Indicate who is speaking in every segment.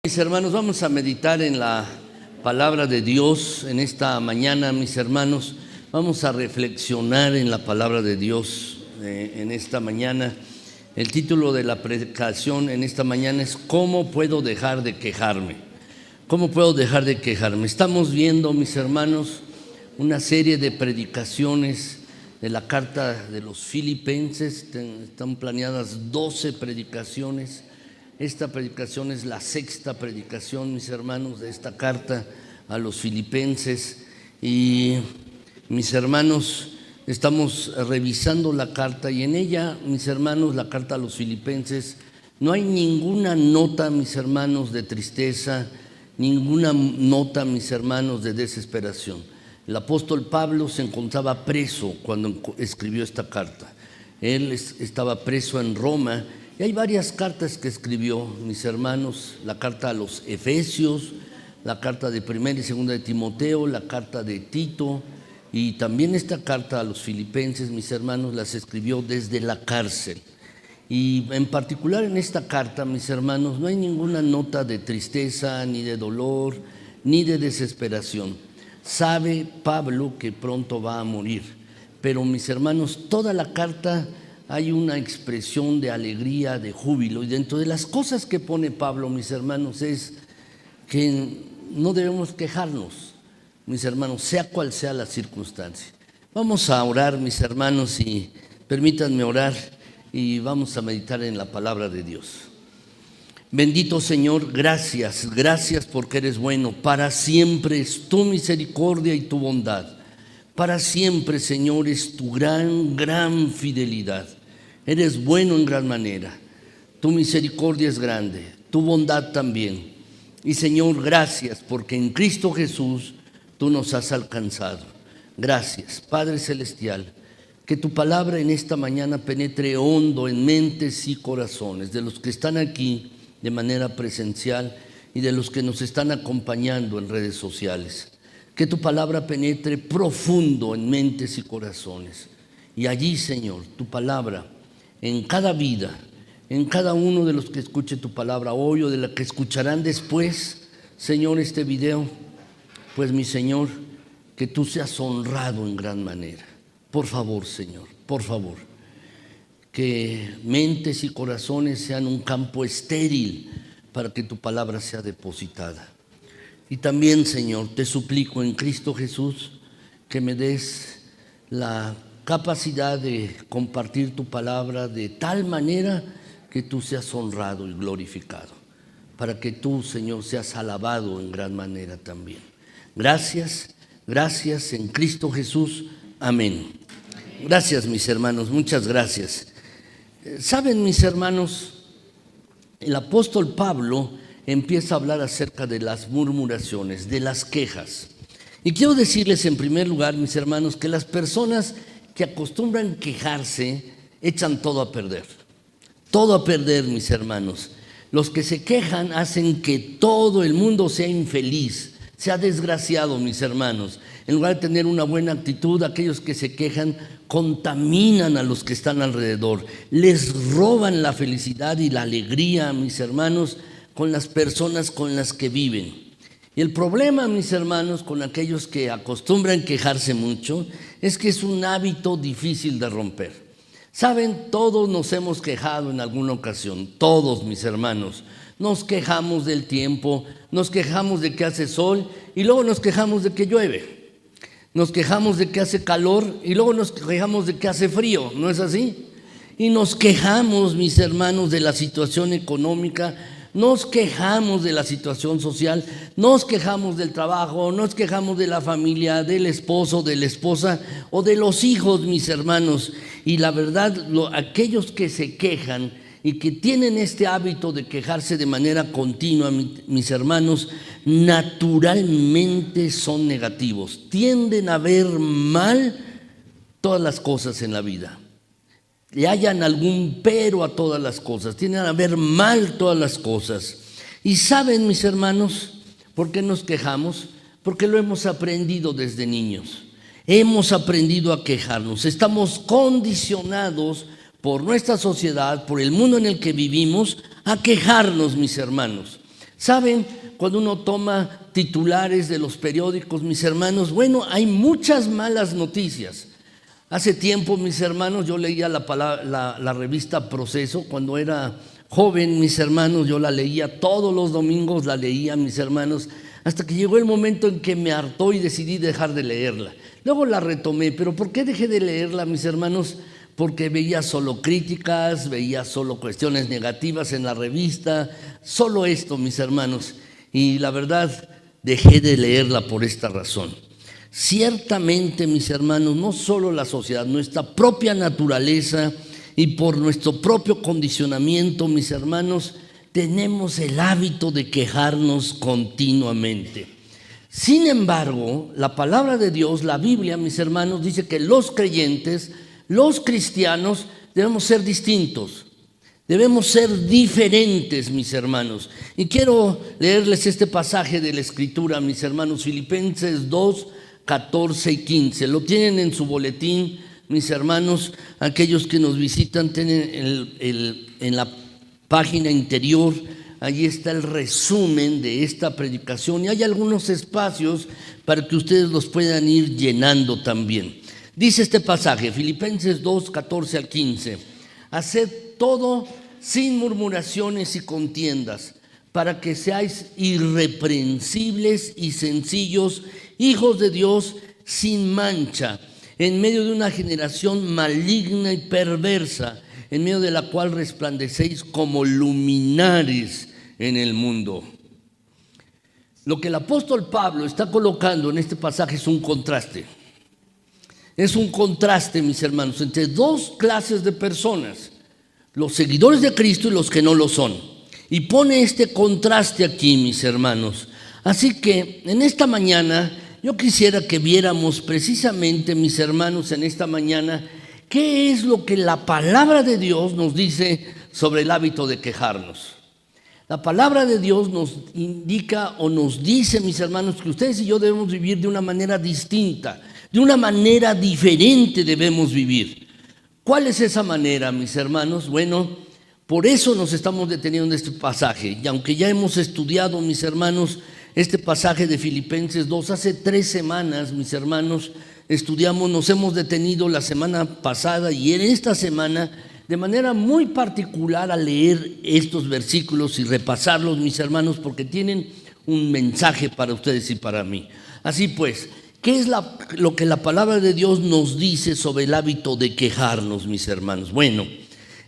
Speaker 1: Mis hermanos, vamos a meditar en la palabra de Dios en esta mañana, mis hermanos. Vamos a reflexionar en la palabra de Dios en esta mañana. El título de la predicación en esta mañana es ¿Cómo puedo dejar de quejarme? ¿Cómo puedo dejar de quejarme? Estamos viendo, mis hermanos, una serie de predicaciones de la carta de los Filipenses. Están planeadas 12 predicaciones. Esta predicación es la sexta predicación, mis hermanos, de esta carta a los Filipenses. Y mis hermanos, estamos revisando la carta y en ella, mis hermanos, la carta a los Filipenses, no hay ninguna nota, mis hermanos, de tristeza, ninguna nota, mis hermanos, de desesperación. El apóstol Pablo se encontraba preso cuando escribió esta carta. Él estaba preso en Roma. Y hay varias cartas que escribió, mis hermanos: la carta a los Efesios, la carta de Primera y Segunda de Timoteo, la carta de Tito, y también esta carta a los Filipenses, mis hermanos, las escribió desde la cárcel. Y en particular en esta carta, mis hermanos, no hay ninguna nota de tristeza, ni de dolor, ni de desesperación. Sabe Pablo que pronto va a morir, pero mis hermanos, toda la carta hay una expresión de alegría, de júbilo. Y dentro de las cosas que pone Pablo, mis hermanos, es que no debemos quejarnos, mis hermanos, sea cual sea la circunstancia. Vamos a orar, mis hermanos, y permítanme orar y vamos a meditar en la palabra de Dios. Bendito Señor, gracias porque eres bueno. Para siempre es tu misericordia y tu bondad. Para siempre, Señor, es tu gran fidelidad. Eres bueno en gran manera. Tu misericordia es grande, tu bondad también. Y Señor, gracias porque en Cristo Jesús tú nos has alcanzado. Gracias, Padre Celestial, que tu palabra en esta mañana penetre hondo en mentes y corazones de los que están aquí de manera presencial y de los que nos están acompañando en redes sociales. Que tu palabra penetre profundo en mentes y corazones. Y allí, Señor, tu palabra, en cada vida, en cada uno de los que escuche tu palabra hoy o de la que escucharán después, Señor, este video, pues mi Señor, que tú seas honrado en gran manera. Por favor, Señor, por favor, que mentes y corazones sean un campo estéril para que tu palabra sea depositada. Y también, Señor, te suplico en Cristo Jesús que me des la capacidad de compartir tu palabra de tal manera que tú seas honrado y glorificado, para que tú, Señor, seas alabado en gran manera también. Gracias en Cristo Jesús. Amén. Gracias, mis hermanos, muchas gracias. Saben, mis hermanos, el apóstol Pablo empieza a hablar acerca de las murmuraciones, de las quejas. Y quiero decirles en primer lugar, mis hermanos, que las personas que acostumbran quejarse echan todo a perder. Todo a perder, mis hermanos. Los que se quejan hacen que todo el mundo sea infeliz, sea desgraciado, mis hermanos. En lugar de tener una buena actitud, aquellos que se quejan contaminan a los que están alrededor. Les roban la felicidad y la alegría, mis hermanos, con las personas con las que viven. Y el problema, mis hermanos, con aquellos que acostumbran quejarse mucho, es que es un hábito difícil de romper. Saben, todos nos hemos quejado en alguna ocasión, todos, mis hermanos. Nos quejamos del tiempo, nos quejamos de que hace sol y luego nos quejamos de que llueve. Nos quejamos de que hace calor y luego nos quejamos de que hace frío, ¿no es así? Y nos quejamos, mis hermanos, de la situación económica. Nos quejamos de la situación social, nos quejamos del trabajo, nos quejamos de la familia, del esposo, de la esposa o de los hijos, mis hermanos. Y la verdad, aquellos que se quejan y que tienen este hábito de quejarse de manera continua, mis hermanos, naturalmente son negativos. Tienden a ver mal todas las cosas en la vida. Le hallan algún pero a todas las cosas, tienden a ver mal todas las cosas. Y saben, mis hermanos, ¿por qué nos quejamos? Porque lo hemos aprendido desde niños. Hemos aprendido a quejarnos. Estamos condicionados por nuestra sociedad, por el mundo en el que vivimos, a quejarnos, mis hermanos. ¿Saben? Cuando uno toma titulares de los periódicos, mis hermanos, bueno, hay muchas malas noticias. Hace tiempo, mis hermanos, yo leía la revista Proceso. Cuando era joven, mis hermanos, yo la leía todos los domingos, la leía, mis hermanos, hasta que llegó el momento en que me hartó y decidí dejar de leerla. Luego la retomé, pero ¿por qué dejé de leerla, mis hermanos? Porque veía solo críticas, veía solo cuestiones negativas en la revista, solo esto, mis hermanos. Y la verdad, dejé de leerla por esta razón. Ciertamente, mis hermanos, no solo la sociedad, nuestra propia naturaleza y por nuestro propio condicionamiento, mis hermanos, tenemos el hábito de quejarnos continuamente. Sin embargo, la palabra de Dios, la Biblia, mis hermanos, dice que los creyentes, los cristianos, debemos ser distintos. Debemos ser diferentes, mis hermanos. Y quiero leerles este pasaje de la Escritura, mis hermanos, Filipenses 2, 14 y 15. Lo tienen en su boletín, mis hermanos. Aquellos que nos visitan tienen en la página interior, allí está el resumen de esta predicación. Y hay algunos espacios para que ustedes los puedan ir llenando también. Dice este pasaje, Filipenses 2, 14 al 15. Haced todo sin murmuraciones y contiendas, para que seáis irreprensibles y sencillos, hijos de Dios sin mancha, en medio de una generación maligna y perversa, en medio de la cual resplandecéis como luminares en el mundo. Lo que el apóstol Pablo está colocando en este pasaje es un contraste. Es un contraste, mis hermanos, entre dos clases de personas: los seguidores de Cristo y los que no lo son. Y pone este contraste aquí, mis hermanos. Así que en esta mañana yo quisiera que viéramos precisamente, mis hermanos, en esta mañana, qué es lo que la palabra de Dios nos dice sobre el hábito de quejarnos. La palabra de Dios nos indica o nos dice, mis hermanos, que ustedes y yo debemos vivir de una manera distinta, de una manera diferente debemos vivir. ¿Cuál es esa manera, mis hermanos? Bueno, por eso nos estamos deteniendo en este pasaje. Y aunque ya hemos estudiado, mis hermanos, este pasaje de Filipenses 2, hace 3 semanas, mis hermanos, nos hemos detenido la semana pasada y en esta semana de manera muy particular a leer estos versículos y repasarlos, mis hermanos, porque tienen un mensaje para ustedes y para mí. Así pues, ¿qué es lo que la palabra de Dios nos dice sobre el hábito de quejarnos, mis hermanos? Bueno,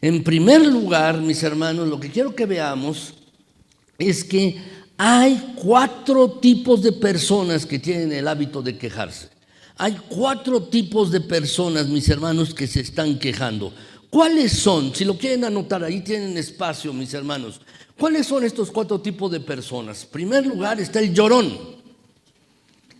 Speaker 1: en primer lugar, mis hermanos, lo que quiero que veamos es que hay 4 tipos de personas que tienen el hábito de quejarse. Hay 4 tipos de personas, mis hermanos, que se están quejando. ¿Cuáles son? Si lo quieren anotar, ahí tienen espacio, mis hermanos. ¿Cuáles son estos 4 tipos de personas? En primer lugar está el llorón.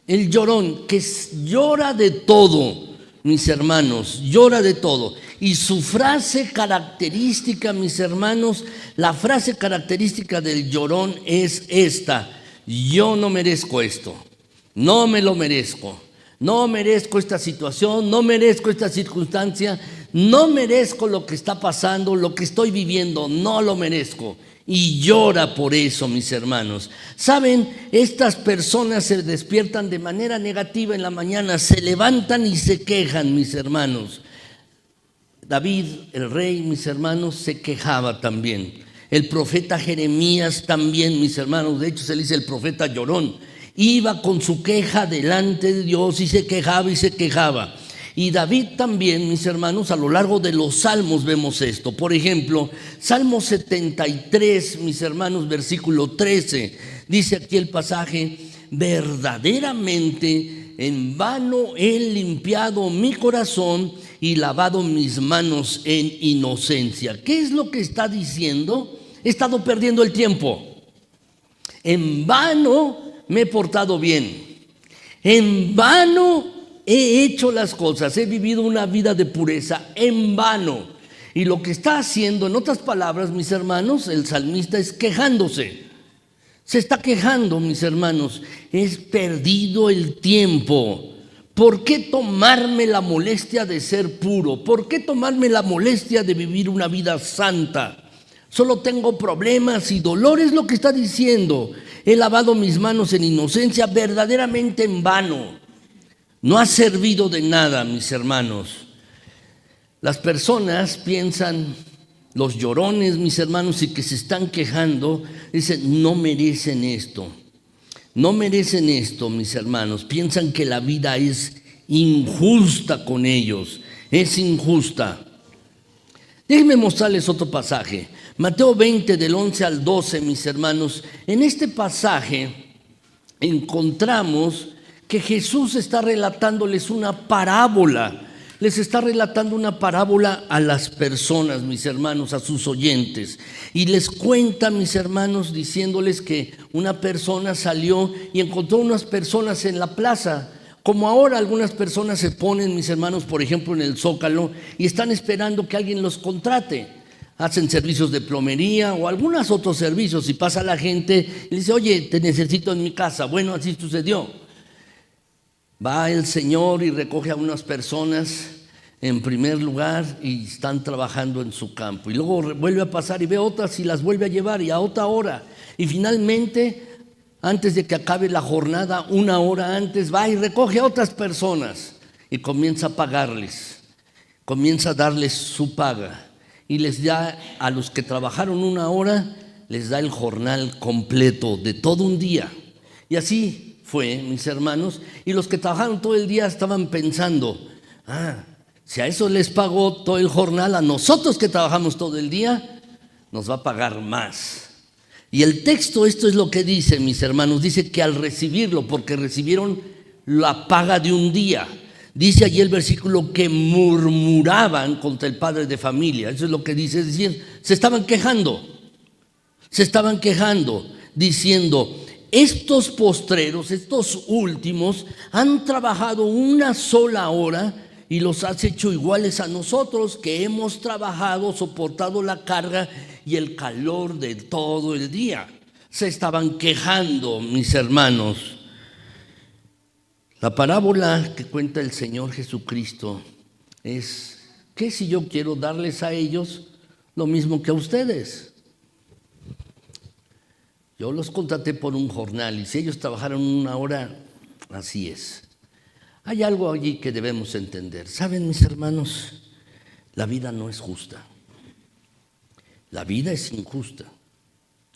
Speaker 1: El llorón, que llora de todo, mis hermanos, llora de todo. Y su frase característica, mis hermanos, la frase característica del llorón es esta: yo no merezco esto, no me lo merezco, no merezco esta situación, no merezco esta circunstancia, no merezco lo que está pasando, lo que estoy viviendo, no lo merezco. Y llora por eso, mis hermanos. ¿Saben? Estas personas se despiertan de manera negativa en la mañana, se levantan y se quejan, mis hermanos. David, el rey, mis hermanos, se quejaba también. El profeta Jeremías también, mis hermanos. De hecho, se le dice el profeta llorón. Iba con su queja delante de Dios y se quejaba y se quejaba. Y David también, mis hermanos, a lo largo de los salmos vemos esto. Por ejemplo, Salmo 73, mis hermanos, versículo 13. Dice aquí el pasaje: verdaderamente en vano he limpiado mi corazón y lavado mis manos en inocencia. ¿Qué es lo que está diciendo? He estado perdiendo el tiempo. En vano me he portado bien. En vano he hecho las cosas, he vivido una vida de pureza en vano. Y lo que está haciendo, en otras palabras, mis hermanos, el salmista es quejándose. Se está quejando, mis hermanos. Es perdido el tiempo. ¿Por qué tomarme la molestia de ser puro? ¿Por qué tomarme la molestia de vivir una vida santa? Solo tengo problemas y dolores, lo que está diciendo. He lavado mis manos en inocencia, verdaderamente en vano. No ha servido de nada, mis hermanos. Las personas piensan, los llorones, mis hermanos, y que se están quejando, dicen, no merecen esto. No merecen esto, mis hermanos. Piensan que la vida es injusta con ellos. Es injusta. Déjenme mostrarles otro pasaje. Mateo 20, del 11 al 12, mis hermanos. En este pasaje encontramos que Jesús está relatándoles una parábola. Les está relatando una parábola a las personas, mis hermanos, a sus oyentes. Y les cuenta, mis hermanos, diciéndoles que una persona salió y encontró unas personas en la plaza. Como ahora algunas personas se ponen, mis hermanos, por ejemplo, en el Zócalo y están esperando que alguien los contrate. Hacen servicios de plomería o algunos otros servicios y pasa la gente y dice, oye, te necesito en mi casa. Bueno, así sucedió. Va el Señor y recoge a unas personas en primer lugar y están trabajando en su campo. Y luego vuelve a pasar y ve otras y las vuelve a llevar y a otra hora. Y finalmente, antes de que acabe la jornada, una hora antes, va y recoge a otras personas y comienza a pagarles. Comienza a darles su paga. Y les da a los que trabajaron una hora, les da el jornal completo de todo un día. Y así fue, mis hermanos, y los que trabajaron todo el día estaban pensando, si a eso les pagó todo el jornal, a nosotros que trabajamos todo el día, nos va a pagar más. Y el texto, esto es lo que dice, mis hermanos, dice que al recibirlo, porque recibieron la paga de un día, dice allí el versículo que murmuraban contra el padre de familia. Eso es lo que dice, es decir, se estaban quejando, diciendo, estos postreros, estos últimos, han trabajado una sola hora y los has hecho iguales a nosotros que hemos trabajado, soportado la carga y el calor de todo el día. Se estaban quejando, mis hermanos. La parábola que cuenta el Señor Jesucristo es, ¿qué si yo quiero darles a ellos lo mismo que a ustedes? Yo los contraté por un jornal y si ellos trabajaron una hora, así es. Hay algo allí que debemos entender. ¿Saben, mis hermanos? La vida no es justa. La vida es injusta.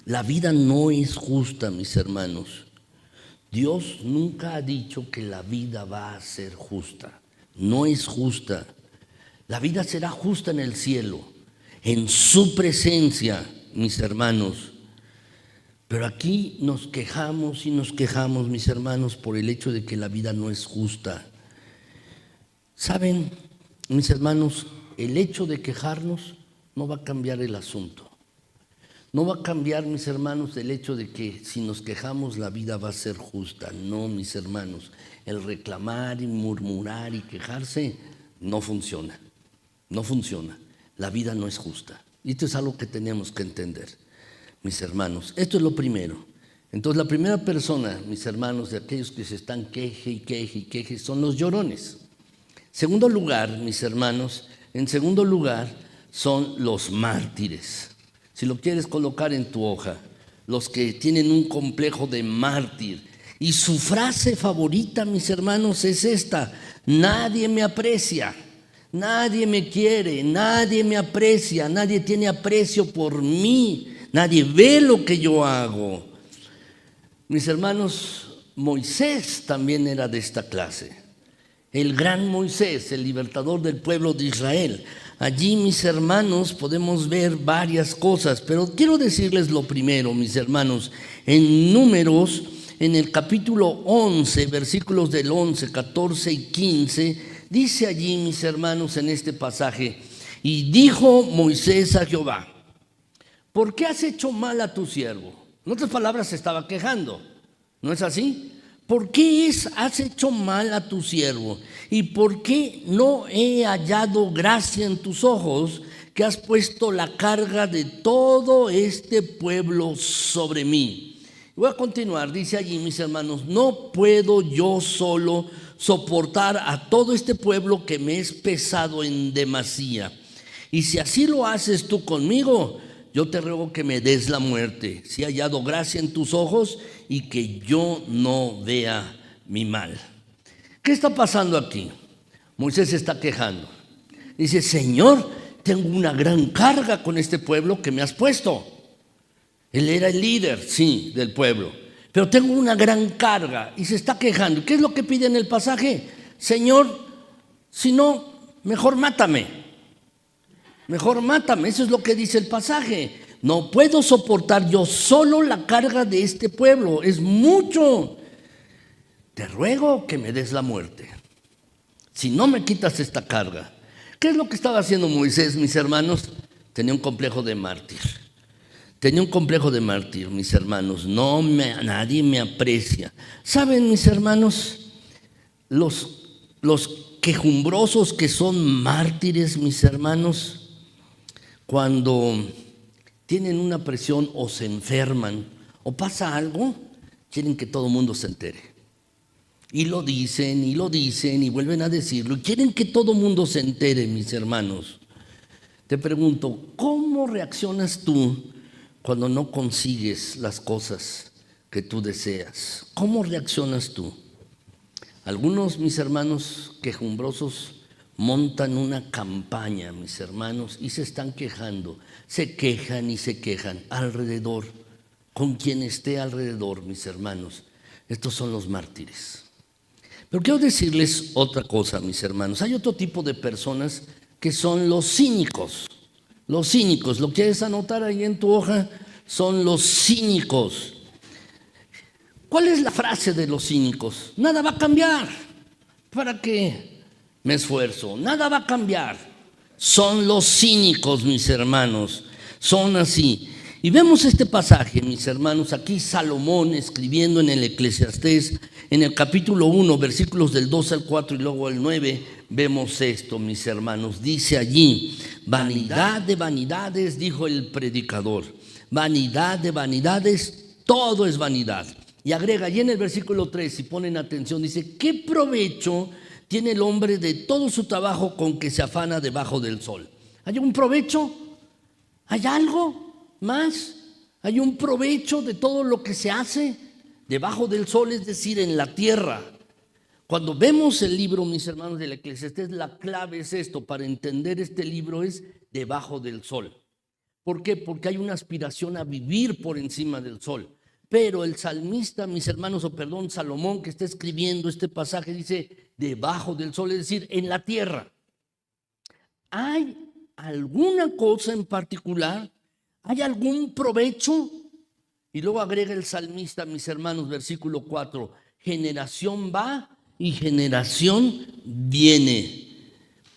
Speaker 1: La vida no es justa, mis hermanos. Dios nunca ha dicho que la vida va a ser justa. No es justa. La vida será justa en el cielo, en su presencia, mis hermanos. Pero aquí nos quejamos y nos quejamos, mis hermanos, por el hecho de que la vida no es justa. ¿Saben, mis hermanos? El hecho de quejarnos no va a cambiar el asunto. No va a cambiar, mis hermanos, el hecho de que si nos quejamos la vida va a ser justa. No, mis hermanos, el reclamar y murmurar y quejarse no funciona. No funciona. La vida no es justa. Y esto es algo que tenemos que entender, mis hermanos. Esto es lo primero. Entonces la primera persona, mis hermanos, de aquellos que se están queje, son los llorones. Segundo lugar, mis hermanos, en segundo lugar son los mártires. Si lo quieres colocar en tu hoja, los que tienen un complejo de mártir. Y su frase favorita, mis hermanos, es esta: nadie me aprecia, nadie me quiere, nadie me aprecia, nadie tiene aprecio por mí, nadie ve lo que yo hago. Mis hermanos, Moisés también era de esta clase. El gran Moisés, el libertador del pueblo de Israel. Allí, mis hermanos, podemos ver varias cosas, pero quiero decirles lo primero, mis hermanos. En Números, en el capítulo 11, versículos del 11, 14 y 15, dice allí, mis hermanos, en este pasaje: y dijo Moisés a Jehová, ¿por qué has hecho mal a tu siervo? En otras palabras, se estaba quejando, ¿no es así? ¿Por qué has hecho mal a tu siervo? ¿Y por qué no he hallado gracia en tus ojos, que has puesto la carga de todo este pueblo sobre mí? Voy a continuar, dice allí, mis hermanos: no puedo yo solo soportar a todo este pueblo que me es pesado en demasía. Y si así lo haces tú conmigo, yo te ruego que me des la muerte, si he hallado gracia en tus ojos y que yo no vea mi mal. ¿Qué está pasando aquí? Moisés se está quejando. Dice, Señor, tengo una gran carga con este pueblo que me has puesto. Él era el líder, sí, del pueblo, pero tengo una gran carga y se está quejando. ¿Qué es lo que pide en el pasaje? Señor, si no, mejor mátame. Mejor mátame, eso es lo que dice el pasaje. No puedo soportar yo solo la carga de este pueblo, es mucho. Te ruego que me des la muerte, si no me quitas esta carga. ¿Qué es lo que estaba haciendo Moisés, mis hermanos? Tenía un complejo de mártir. Tenía un complejo de mártir, mis hermanos. Nadie me aprecia. ¿Saben, mis hermanos? Los quejumbrosos que son mártires, mis hermanos, cuando tienen una presión o se enferman o pasa algo, quieren que todo el mundo se entere. Y lo dicen y vuelven a decirlo. Y quieren que todo el mundo se entere, mis hermanos. Te pregunto, ¿cómo reaccionas tú cuando no consigues las cosas que tú deseas? ¿Cómo reaccionas tú? Algunos, mis hermanos quejumbrosos, montan una campaña, mis hermanos, y se están quejando. Se quejan y se quejan alrededor, con quien esté alrededor, mis hermanos. Estos son los mártires. Pero quiero decirles otra cosa, mis hermanos. Hay otro tipo de personas que son los cínicos. Los cínicos, ¿lo quieres anotar ahí en tu hoja? Son los cínicos. ¿Cuál es la frase de los cínicos? Nada va a cambiar. ¿Para qué me esfuerzo? Nada va a cambiar. Son los cínicos, mis hermanos. Son así. Y vemos este pasaje, mis hermanos, aquí Salomón escribiendo en el Eclesiastés, en el capítulo 1, versículos del 2 al 4 y luego al 9, vemos esto, mis hermanos. Dice allí, vanidad de vanidades, dijo el predicador. Vanidad de vanidades, todo es vanidad. Y agrega allí en el versículo 3, si ponen atención, dice, ¿qué provecho tiene el hombre de todo su trabajo con que se afana debajo del sol? ¿Hay un provecho? ¿Hay algo más? ¿Hay un provecho de todo lo que se hace debajo del sol, es decir, en la tierra? Cuando vemos el libro, mis hermanos, del Eclesiastés, la clave es esto, para entender este libro es debajo del sol. ¿Por qué? Porque hay una aspiración a vivir por encima del sol. Pero el salmista, mis hermanos, Salomón, que está escribiendo este pasaje, dice debajo del sol, es decir, en la tierra. ¿Hay alguna cosa en particular? ¿Hay algún provecho? Y luego agrega el salmista, mis hermanos, versículo 4, generación va y generación viene,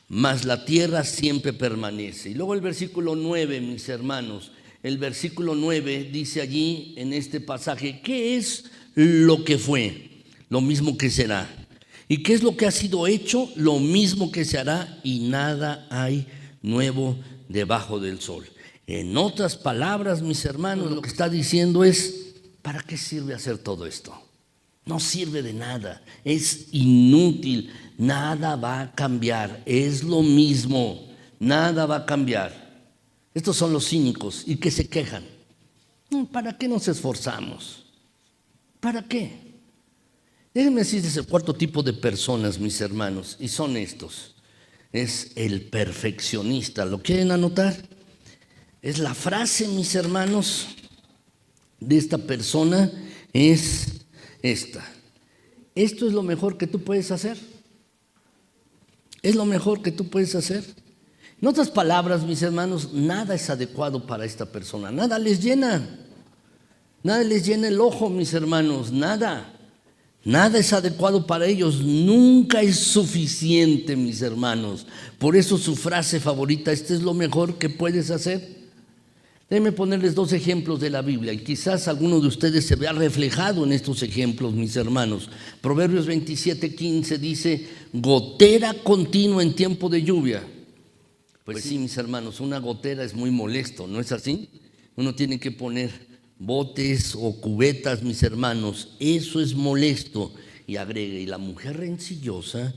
Speaker 1: mas la tierra siempre permanece. Y luego el versículo 9, mis hermanos, el versículo 9 dice allí en este pasaje, ¿qué es lo que fue? Lo mismo que será. ¿Y qué es lo que ha sido hecho? Lo mismo que se hará, y nada hay nuevo debajo del sol. En otras palabras, mis hermanos, lo que está diciendo es, ¿para qué sirve hacer todo esto? No sirve de nada, es inútil, nada va a cambiar, es lo mismo, nada va a cambiar. Estos son los cínicos y que se quejan. ¿Para qué nos esforzamos? ¿Para qué? Déjenme decirles el cuarto tipo de personas, mis hermanos, y son estos. Es el perfeccionista. ¿Lo quieren anotar? Es la frase, mis hermanos, de esta persona, es esta. Esto es lo mejor que tú puedes hacer. Es lo mejor que tú puedes hacer. En otras palabras, mis hermanos, nada es adecuado para esta persona. Nada les llena. Nada les llena el ojo, mis hermanos. Nada. Nada es adecuado para ellos. Nunca es suficiente, mis hermanos. Por eso su frase favorita, esto es lo mejor que puedes hacer. Déjenme ponerles dos ejemplos de la Biblia y quizás alguno de ustedes se vea reflejado en estos ejemplos, mis hermanos. Proverbios 27:15 dice, gotera continua en tiempo de lluvia. Pues sí, mis hermanos, una gotera es muy molesto, ¿no es así? Uno tiene que poner botes o cubetas, mis hermanos, eso es molesto. Y agrega, y la mujer rencillosa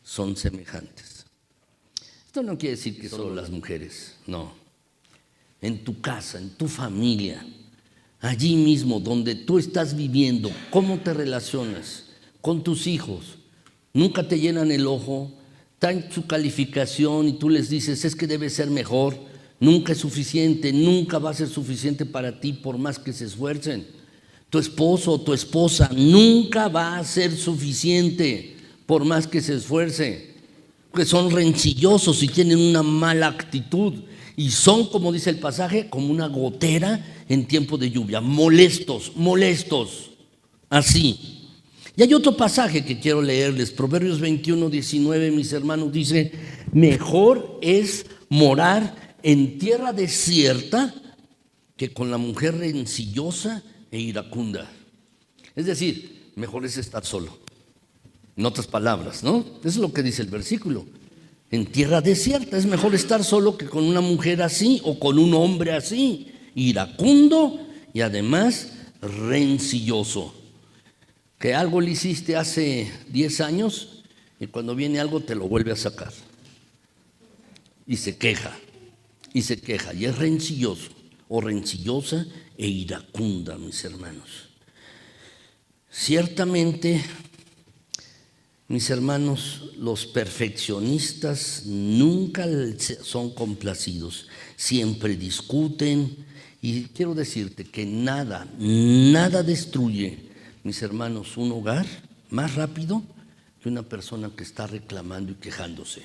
Speaker 1: son semejantes. Esto no quiere decir que solo las mujeres, no. en tu casa, en tu familia, allí mismo donde tú estás viviendo, cómo te relacionas con tus hijos. Nunca te llenan el ojo, traen su calificación y tú les dices, es que debe ser mejor. Nunca es suficiente, nunca va a ser suficiente para ti por más que se esfuercen. Tu esposo o tu esposa nunca va a ser suficiente por más que se esfuerce, porque son rencillosos y tienen una mala actitud y son, como dice el pasaje, como una gotera en tiempo de lluvia, molestos, así. Y hay otro pasaje que quiero leerles, Proverbios 21:19, mis hermanos, dice, mejor es morar en tierra desierta que con la mujer rencillosa e iracunda. Es decir, mejor es estar solo. En otras palabras, ¿no? Eso es lo que dice el versículo. En tierra desierta es mejor estar solo que con una mujer así o con un hombre así, iracundo y además rencilloso. Que algo le hiciste hace 10 años y cuando viene algo te lo vuelve a sacar. Y se queja, y es rencilloso o rencillosa e iracunda, mis hermanos. Ciertamente, mis hermanos, los perfeccionistas nunca son complacidos, siempre discuten y quiero decirte que nada destruye, mis hermanos, un hogar más rápido que una persona que está reclamando y quejándose,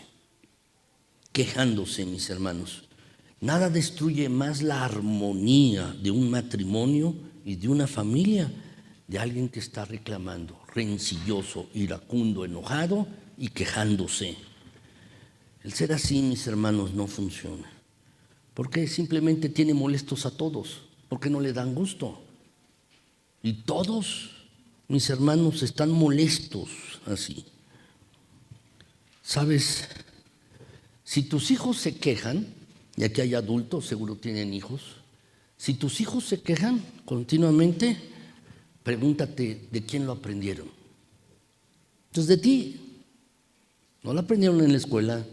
Speaker 1: mis hermanos. Nada destruye más la armonía de un matrimonio y de una familia de alguien que está reclamando, rencilloso, iracundo, enojado y quejándose. El ser así, mis hermanos, no funciona, porque simplemente tiene molestos a todos, porque no le dan gusto. Y todos, mis hermanos, están molestos así. ¿Sabes? Si tus hijos se quejan, y aquí hay adultos, seguro tienen hijos, si tus hijos se quejan continuamente, pregúntate de quién lo aprendieron. Entonces de ti. No lo aprendieron en la escuela,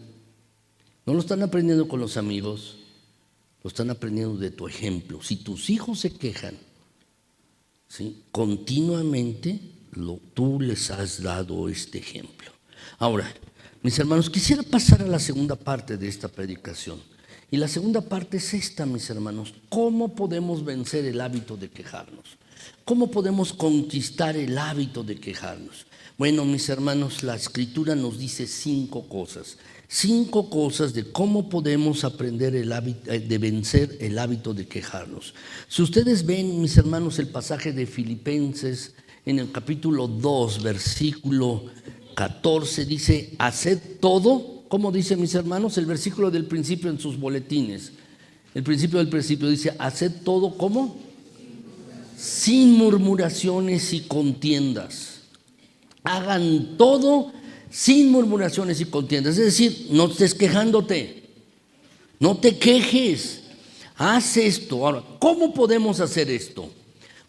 Speaker 1: no lo están aprendiendo con los amigos, lo están aprendiendo de tu ejemplo. Si tus hijos se quejan, ¿sí?, continuamente tú les has dado este ejemplo. Ahora, mis hermanos, quisiera pasar a la segunda parte de esta predicación. Y la segunda parte es esta, mis hermanos. ¿Cómo podemos vencer el hábito de quejarnos? ¿Cómo podemos conquistar el hábito de quejarnos? Bueno, mis hermanos, la Escritura nos dice 5 cosas. 5 cosas de cómo podemos aprender el hábito, de vencer el hábito de quejarnos. Si ustedes ven, mis hermanos, el pasaje de Filipenses en el capítulo 2, versículo 14, dice, haced todo. ¿Cómo dice, mis hermanos? El versículo del principio en sus boletines. El principio del principio dice, haced todo, ¿cómo? Sin murmuraciones y contiendas. Hagan todo sin murmuraciones y contiendas. Es decir, no estés quejándote, no te quejes, haz esto. Ahora, ¿cómo podemos hacer esto?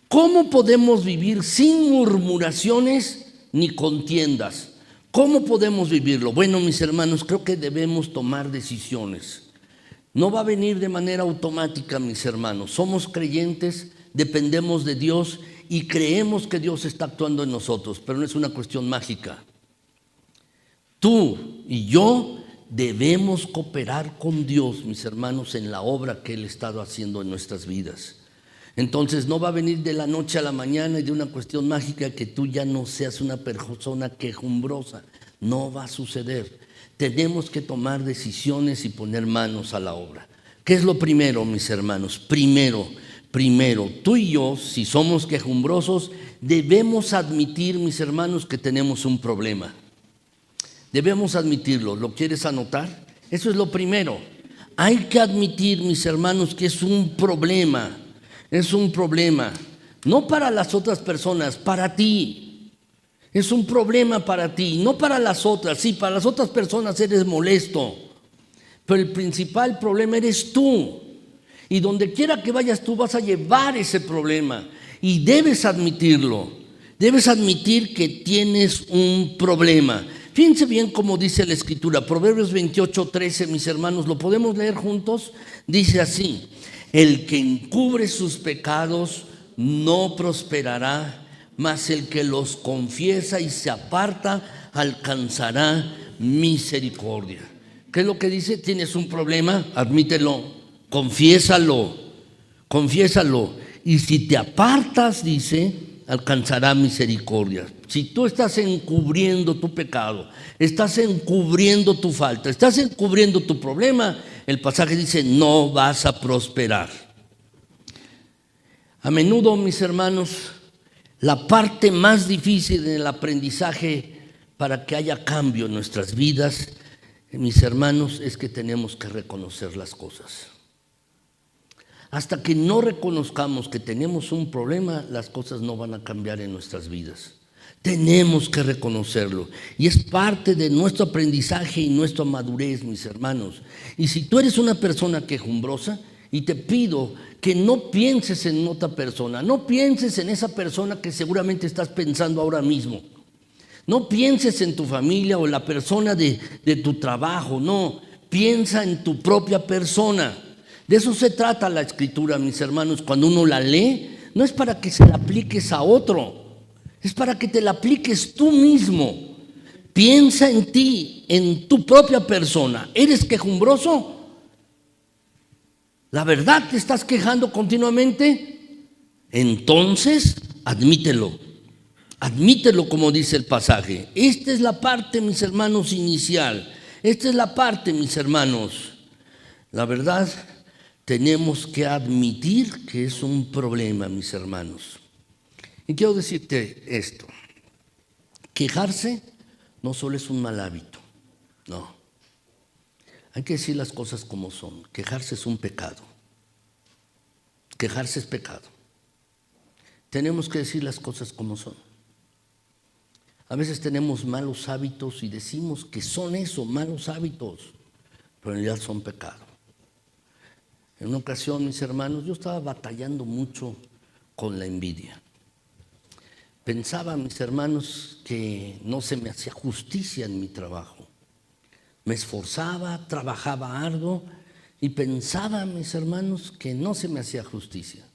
Speaker 1: ¿Cómo podemos vivir sin murmuraciones ni contiendas? ¿Cómo podemos vivirlo? Bueno, mis hermanos, creo que debemos tomar decisiones. No va a venir de manera automática, mis hermanos. Somos creyentes, dependemos de Dios y creemos que Dios está actuando en nosotros, pero no es una cuestión mágica. Tú y yo debemos cooperar con Dios, mis hermanos, en la obra que Él ha estado haciendo en nuestras vidas. Entonces no va a venir de la noche a la mañana y de una cuestión mágica que tú ya no seas una persona quejumbrosa. No va a suceder. Tenemos que tomar decisiones y poner manos a la obra. ¿Qué es lo primero, mis hermanos? Primero, tú y yo, si somos quejumbrosos, debemos admitir, mis hermanos, que tenemos un problema. Debemos admitirlo. ¿Lo quieres anotar? Eso es lo primero. Hay que admitir, mis hermanos, que es un problema. Es un problema, no para las otras personas, para ti. Es un problema para ti, no para las otras. Sí, para las otras personas eres molesto, pero el principal problema eres tú. Y donde quiera que vayas tú vas a llevar ese problema y debes admitirlo. Debes admitir que tienes un problema. Fíjense bien cómo dice la Escritura, Proverbios 28:13, mis hermanos, ¿lo podemos leer juntos? Dice así: El que encubre sus pecados no prosperará, mas el que los confiesa y se aparta alcanzará misericordia. ¿Qué es lo que dice? ¿Tienes un problema? Admítelo, confiésalo. Y si te apartas, dice, alcanzará misericordia. Si tú estás encubriendo tu pecado, estás encubriendo tu falta, estás encubriendo tu problema, el pasaje dice, no vas a prosperar. A menudo, mis hermanos, la parte más difícil en el aprendizaje para que haya cambio en nuestras vidas, mis hermanos, es que tenemos que reconocer las cosas. Hasta que no reconozcamos que tenemos un problema, las cosas no van a cambiar en nuestras vidas. Tenemos que reconocerlo. Y es parte de nuestro aprendizaje y nuestra madurez, mis hermanos. Y si tú eres una persona quejumbrosa, y te pido que no pienses en otra persona, no pienses en esa persona que seguramente estás pensando ahora mismo. No pienses en tu familia o la persona de tu trabajo, no. Piensa en tu propia persona. De eso se trata la Escritura, mis hermanos. Cuando uno la lee, no es para que se la apliques a otro, es para que te la apliques tú mismo. Piensa en ti, en tu propia persona. ¿Eres quejumbroso? ¿La verdad te estás quejando continuamente? Entonces, admítelo. Admítelo, como dice el pasaje. Esta es la parte, mis hermanos, inicial. Esta es la parte, mis hermanos. La verdad, tenemos que admitir que es un problema, mis hermanos. Y quiero decirte esto. Quejarse no solo es un mal hábito, no. Hay que decir las cosas como son. Quejarse es un pecado. Quejarse es pecado. Tenemos que decir las cosas como son. A veces tenemos malos hábitos y decimos que son eso, malos hábitos, pero en realidad son pecado. En una ocasión, mis hermanos, yo estaba batallando mucho con la envidia. Pensaba, mis hermanos, que no se me hacía justicia en mi trabajo. Me esforzaba, trabajaba arduo y pensaba, mis hermanos, que no se me hacía justicia.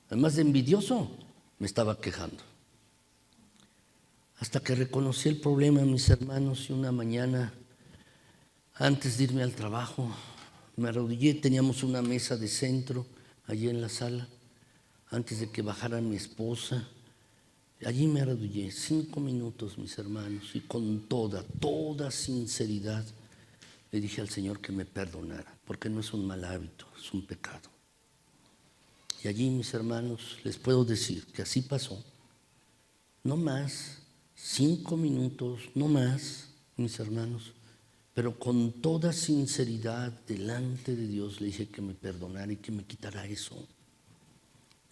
Speaker 1: Además de envidioso, me estaba quejando. Hasta que reconocí el problema, mis hermanos, y una mañana, antes de irme al trabajo, me arrodillé. Teníamos una mesa de centro allí en la sala, antes de que bajara mi esposa. Allí me arrodillé 5 minutos, mis hermanos, y con toda sinceridad le dije al Señor que me perdonara, porque no es un mal hábito, es un pecado. Y allí, mis hermanos, les puedo decir que así pasó. No más, 5 minutos, no más, mis hermanos, pero con toda sinceridad delante de Dios le dije que me perdonara y que me quitara eso.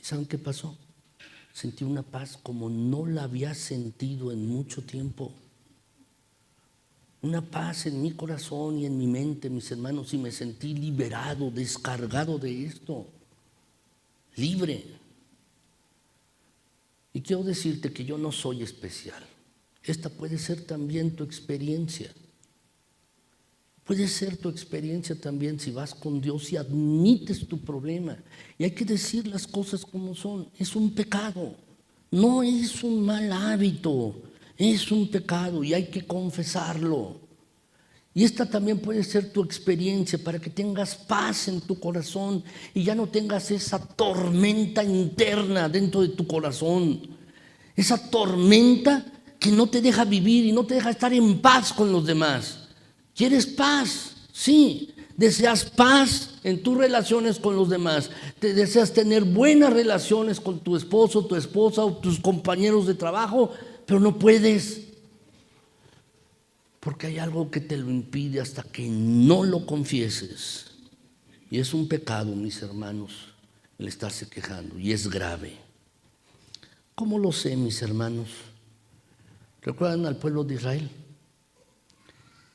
Speaker 1: ¿Y saben qué pasó? Sentí una paz como no la había sentido en mucho tiempo. Una paz en mi corazón y en mi mente, mis hermanos, y me sentí liberado, descargado de esto, libre. Y quiero decirte que yo no soy especial. Esta puede ser también tu experiencia. Puede ser tu experiencia también si vas con Dios y admites tu problema. Y hay que decir las cosas como son. Es un pecado, no es un mal hábito, es un pecado y hay que confesarlo. Y esta también puede ser tu experiencia para que tengas paz en tu corazón y ya no tengas esa tormenta interna dentro de tu corazón. Esa tormenta que no te deja vivir y no te deja estar en paz con los demás. ¿Quieres paz? Sí. ¿Deseas paz en tus relaciones con los demás? ¿Te deseas tener buenas relaciones con tu esposo, tu esposa o tus compañeros de trabajo? Pero no puedes. Porque hay algo que te lo impide hasta que no lo confieses. Y es un pecado, mis hermanos, el estarse quejando. Y es grave. ¿Cómo lo sé, mis hermanos? ¿Recuerdan al pueblo de Israel?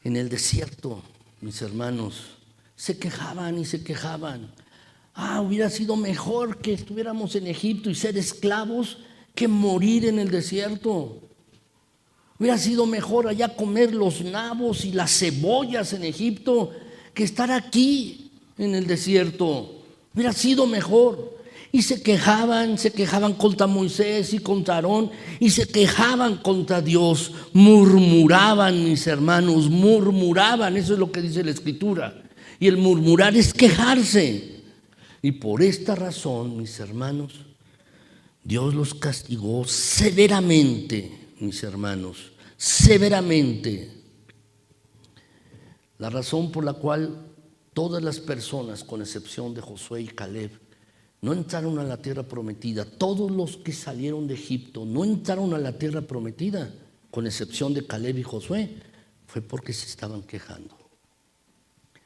Speaker 1: En el desierto, mis hermanos, se quejaban y se quejaban. Hubiera sido mejor que estuviéramos en Egipto y ser esclavos que morir en el desierto. Hubiera sido mejor allá comer los nabos y las cebollas en Egipto que estar aquí en el desierto. Hubiera sido mejor. Y se quejaban contra Moisés y contra Aarón, y se quejaban contra Dios, murmuraban, mis hermanos, murmuraban, eso es lo que dice la Escritura. Y el murmurar es quejarse. Y por esta razón, mis hermanos, Dios los castigó severamente, mis hermanos, severamente. La razón por la cual todas las personas, con excepción de Josué y Caleb, no entraron a la tierra prometida. Todos los que salieron de Egipto no entraron a la tierra prometida, con excepción de Caleb y Josué, fue porque se estaban quejando.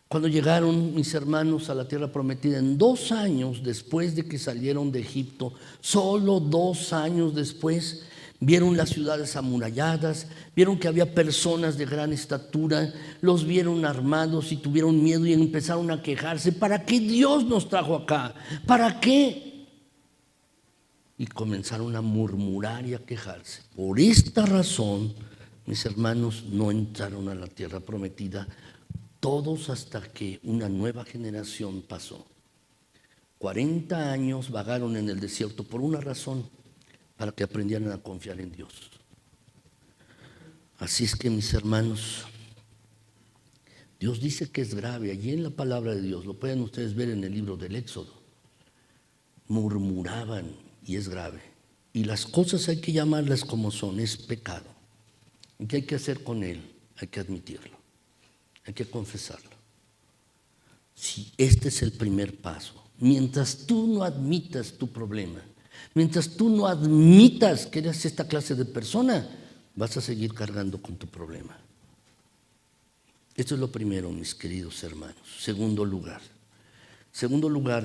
Speaker 1: Cuando llegaron, mis hermanos, a la tierra prometida, en 2 años después de que salieron de Egipto, solo 2 años después, vieron las ciudades amuralladas, vieron que había personas de gran estatura, los vieron armados y tuvieron miedo y empezaron a quejarse. ¿Para qué Dios nos trajo acá? ¿Para qué? Y comenzaron a murmurar y a quejarse. Por esta razón, mis hermanos, no entraron a la tierra prometida, todos hasta que una nueva generación pasó. 40 años vagaron en el desierto por una razón: para que aprendieran a confiar en Dios. Así es que, mis hermanos, Dios dice que es grave. Allí en la palabra de Dios, lo pueden ustedes ver en el libro del Éxodo. Murmuraban, y es grave. Y las cosas hay que llamarlas como son, es pecado. ¿Y qué hay que hacer con él? Hay que admitirlo, hay que confesarlo. Sí, este es el primer paso. Mientras tú no admitas tu problema, mientras tú no admitas que eres esta clase de persona, vas a seguir cargando con tu problema. Esto es lo primero, mis queridos hermanos. Segundo lugar,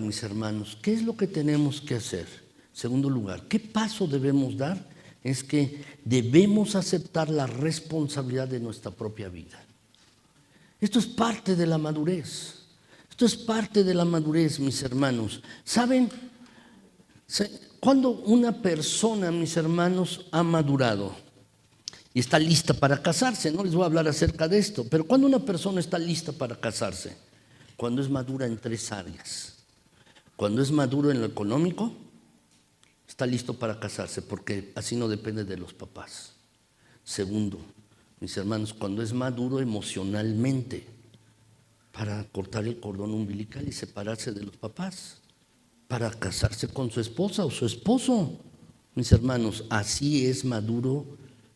Speaker 1: mis hermanos, ¿qué es lo que tenemos que hacer? Segundo lugar, ¿qué paso debemos dar? Es que debemos aceptar la responsabilidad de nuestra propia vida. Esto es parte de la madurez. Esto es parte de la madurez, mis hermanos. ¿Saben? Cuando una persona, mis hermanos, ha madurado y está lista para casarse, no les voy a hablar acerca de esto, pero cuando una persona está lista para casarse, cuando es madura en 3 áreas. Cuando es maduro en lo económico, está listo para casarse, porque así no depende de los papás. Segundo, mis hermanos, cuando es maduro emocionalmente, para cortar el cordón umbilical y separarse de los papás, para casarse con su esposa o su esposo. Mis hermanos, así es maduro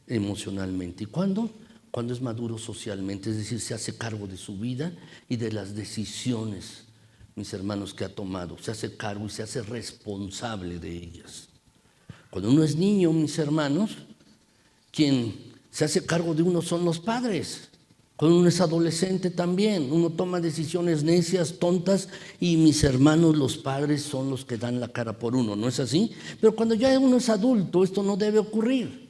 Speaker 1: emocionalmente. ¿Y cuándo? Cuando es maduro socialmente, es decir, se hace cargo de su vida y de las decisiones, mis hermanos, que ha tomado. Se hace cargo y se hace responsable de ellas. Cuando uno es niño, mis hermanos, quien se hace cargo de uno son los padres. Cuando uno es adolescente también, uno toma decisiones necias, tontas, y mis hermanos, los padres son los que dan la cara por uno, ¿no es así? Pero cuando ya uno es adulto, esto no debe ocurrir.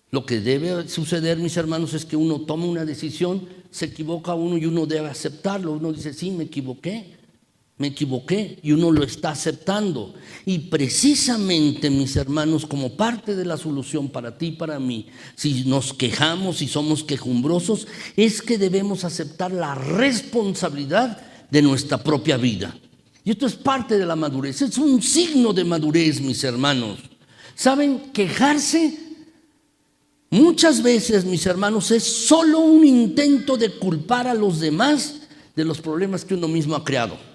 Speaker 1: Lo que debe suceder, mis hermanos, es que uno toma una decisión, se equivoca uno y uno debe aceptarlo. Uno dice, sí, me equivoqué, y uno lo está aceptando. Y precisamente, mis hermanos, como parte de la solución para ti y para mí, si nos quejamos y somos quejumbrosos, es que debemos aceptar la responsabilidad de nuestra propia vida. Y esto es parte de la madurez, es un signo de madurez, mis hermanos. ¿Saben? Quejarse muchas veces, mis hermanos, es solo un intento de culpar a los demás de los problemas que uno mismo ha creado.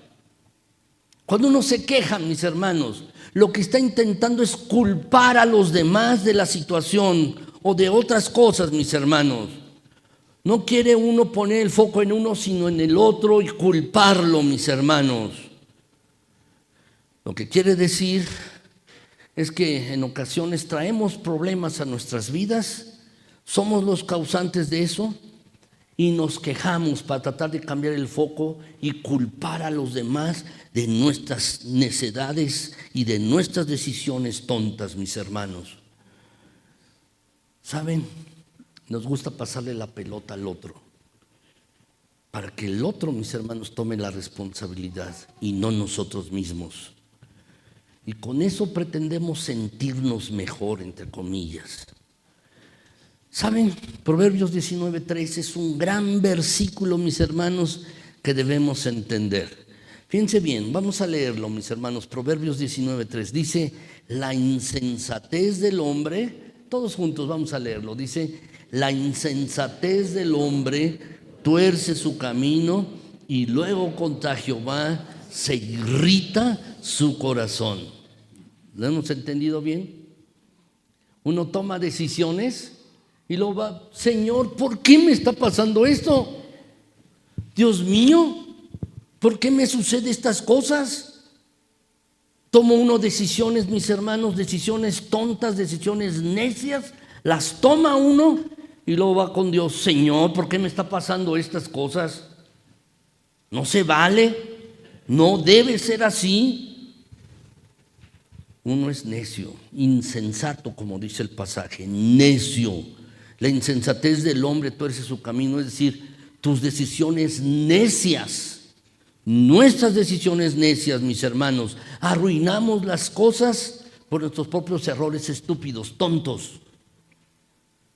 Speaker 1: Cuando uno se queja, mis hermanos, lo que está intentando es culpar a los demás de la situación o de otras cosas, mis hermanos. No quiere uno poner el foco en uno, sino en el otro y culparlo, mis hermanos. Lo que quiere decir es que en ocasiones traemos problemas a nuestras vidas, somos los causantes de eso y nos quejamos para tratar de cambiar el foco y culpar a los demás de nuestras necedades y de nuestras decisiones tontas, mis hermanos. ¿Saben? Nos gusta pasarle la pelota al otro, para que el otro, mis hermanos, tome la responsabilidad y no nosotros mismos. Y con eso pretendemos sentirnos mejor, entre comillas. ¿Saben? Proverbios 19:3 es un gran versículo, mis hermanos, que debemos entender. Fíjense bien, vamos a leerlo, mis hermanos. Proverbios 19:3 dice: la insensatez del hombre, todos juntos vamos a leerlo. Dice: la insensatez del hombre tuerce su camino, y luego contra Jehová se irrita su corazón. ¿Lo hemos entendido bien? Uno toma decisiones y luego va: Señor, ¿por qué me está pasando esto? Dios mío, ¿por qué me suceden estas cosas? Tomo uno decisiones, mis hermanos, decisiones tontas, decisiones necias, las toma uno y luego va con Dios: Señor, ¿por qué me está pasando estas cosas? No se vale, no debe ser así. Uno es necio, insensato, como dice el pasaje, necio. La insensatez del hombre tuerce su camino, es decir, tus decisiones necias, nuestras decisiones necias, mis hermanos, arruinamos las cosas por nuestros propios errores estúpidos, tontos.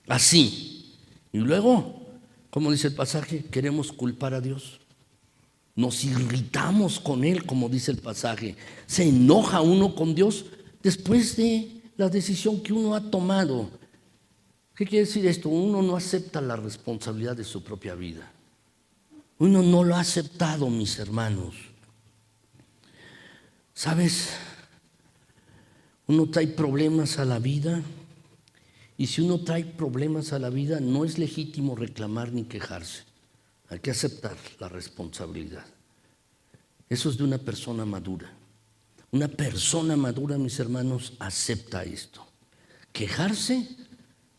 Speaker 1: Así. Y luego, como dice el pasaje, queremos culpar a Dios. Nos irritamos con Él, como dice el pasaje. Se enoja uno con Dios después de la decisión que uno ha tomado. ¿Qué quiere decir esto? Uno no acepta la responsabilidad de su propia vida. Uno no lo ha aceptado, mis hermanos. ¿Sabes? Uno trae problemas a la vida, y si uno trae problemas a la vida, no es legítimo reclamar ni quejarse. Hay que aceptar la responsabilidad. Eso es de una persona madura. Una persona madura, mis hermanos, acepta esto. Quejarse,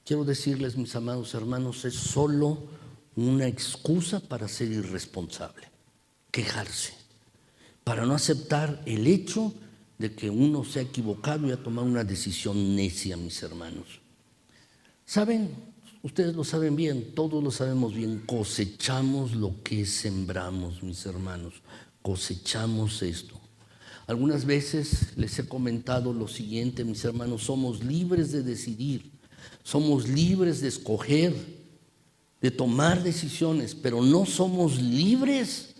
Speaker 1: quiero decirles, mis amados hermanos, es solo una excusa para ser irresponsable. Quejarse, para no aceptar el hecho de que uno se ha equivocado y ha tomado una decisión necia, mis hermanos. ¿Saben? Ustedes lo saben bien, todos lo sabemos bien. Cosechamos lo que sembramos, mis hermanos. Cosechamos esto. Algunas veces les he comentado lo siguiente, mis hermanos: somos libres de decidir, somos libres de escoger, de tomar decisiones, pero no somos libres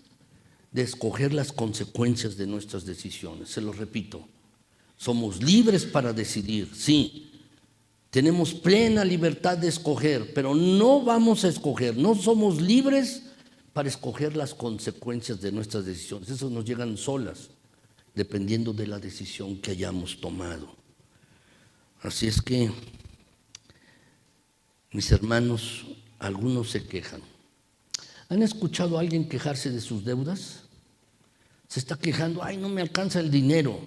Speaker 1: de escoger las consecuencias de nuestras decisiones. Se lo repito, somos libres para decidir, sí, tenemos plena libertad de escoger, pero no vamos a escoger, no somos libres para escoger las consecuencias de nuestras decisiones. Esas nos llegan solas, dependiendo de la decisión que hayamos tomado. Así es que, mis hermanos, algunos se quejan. ¿Han escuchado a alguien quejarse de sus deudas? Se está quejando: ay, no me alcanza el dinero.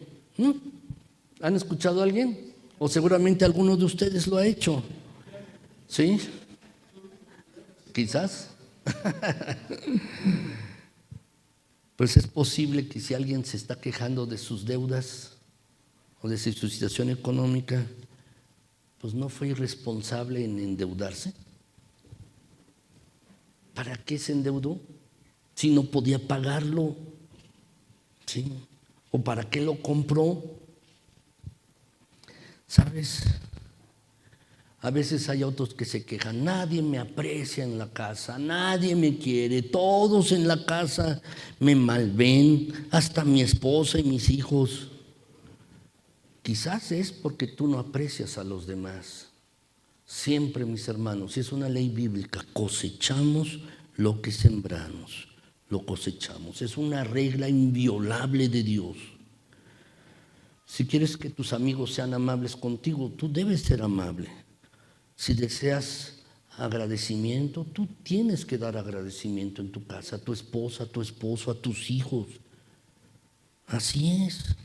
Speaker 1: ¿Han escuchado a alguien? O seguramente alguno de ustedes lo ha hecho. ¿Sí? Quizás. Pues es posible que si alguien se está quejando de sus deudas o de su situación económica, pues no fue irresponsable en endeudarse. ¿Para qué se endeudó si no podía pagarlo? ¿Sí? ¿O para qué lo compró? ¿Sabes? A veces hay otros que se quejan: nadie me aprecia en la casa, nadie me quiere, todos en la casa me malven, hasta mi esposa y mis hijos. Quizás es porque tú no aprecias a los demás. Siempre, mis hermanos, es una ley bíblica: cosechamos lo que sembramos, lo cosechamos. Es una regla inviolable de Dios. Si quieres que tus amigos sean amables contigo, tú debes ser amable. Si deseas agradecimiento, tú tienes que dar agradecimiento en tu casa, a tu esposa, a tu esposo, a tus hijos. Así es.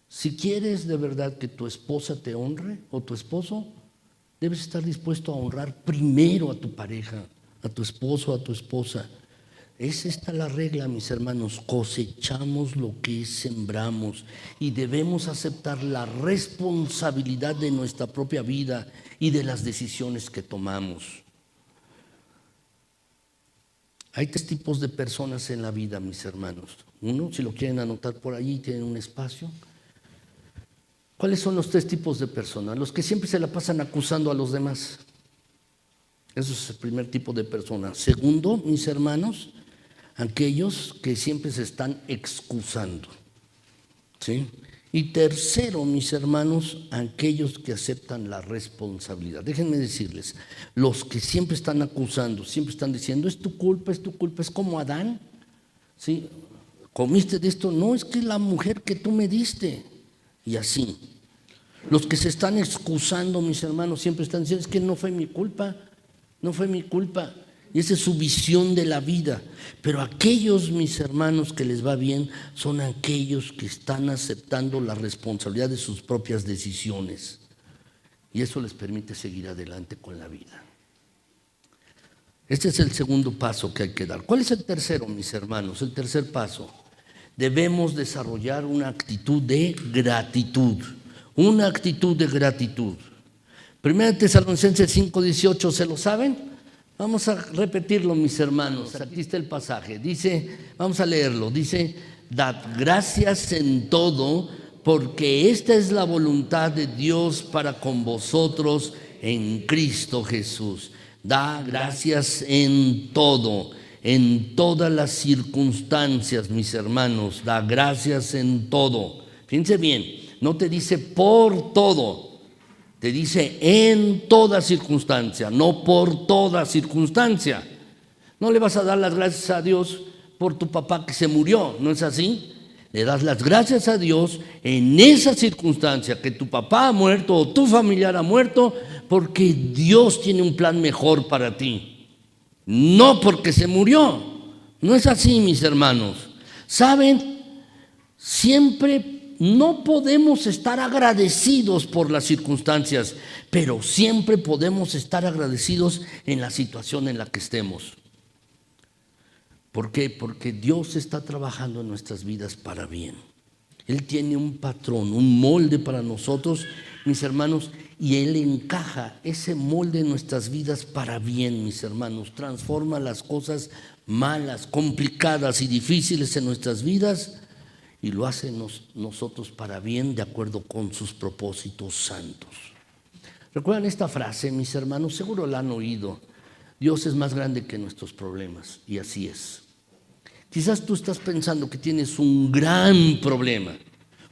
Speaker 1: Si quieres de verdad que tu esposa te honre o tu esposo, debes estar dispuesto a honrar primero a tu pareja, a tu esposo, a tu esposa. Es esta la regla, mis hermanos: cosechamos lo que sembramos, y debemos aceptar la responsabilidad de nuestra propia vida y de las decisiones que tomamos. Hay tres tipos de personas en la vida, mis hermanos. Uno, si lo quieren anotar por allí, tienen un espacio. ¿Cuáles son los tres tipos de personas? Los que siempre se la pasan acusando a los demás. Eso es el primer tipo de persona. Segundo, mis hermanos, aquellos que siempre se están excusando, ¿sí? Y tercero, mis hermanos, aquellos que aceptan la responsabilidad. Déjenme decirles, los que siempre están acusando, siempre están diciendo, es tu culpa, es como Adán, ¿sí? ¿Comiste de esto? No, es que es la mujer que tú me diste. Y así. Los que se están excusando, mis hermanos, siempre están diciendo, es que no fue mi culpa, no fue mi culpa. Y esa es su visión de la vida. Pero aquellos, mis hermanos, que les va bien, son aquellos que están aceptando la responsabilidad de sus propias decisiones. Y eso les permite seguir adelante con la vida. Este es el segundo paso que hay que dar. ¿Cuál es el tercero, mis hermanos? El tercer paso. Debemos desarrollar una actitud de gratitud. Una actitud de gratitud. 1 Tesalonicenses 5:18, ¿se lo saben? Vamos a repetirlo, mis hermanos. Aquí está el pasaje. Dice, vamos a leerlo. Dice, dad gracias en todo, porque esta es la voluntad de Dios para con vosotros en Cristo Jesús. Da gracias en todo, en todas las circunstancias, mis hermanos. Da gracias en todo. Fíjense bien, no te dice por todo. Te dice en toda circunstancia, no por toda circunstancia. No le vas a dar las gracias a Dios por tu papá que se murió, ¿no es así? Le das las gracias a Dios en esa circunstancia, que tu papá ha muerto o tu familiar ha muerto, porque Dios tiene un plan mejor para ti. No porque se murió. No es así, mis hermanos. ¿Saben? Siempre no podemos estar agradecidos por las circunstancias, pero siempre podemos estar agradecidos en la situación en la que estemos. ¿Por qué? Porque Dios está trabajando en nuestras vidas para bien. Él tiene un patrón, un molde para nosotros, mis hermanos, y Él encaja ese molde en nuestras vidas para bien, mis hermanos. Transforma las cosas malas, complicadas y difíciles en nuestras vidas, y lo hace nosotros para bien, de acuerdo con sus propósitos santos. ¿Recuerdan esta frase, mis hermanos? Seguro la han oído. Dios es más grande que nuestros problemas, y así es. Quizás tú estás pensando que tienes un gran problema,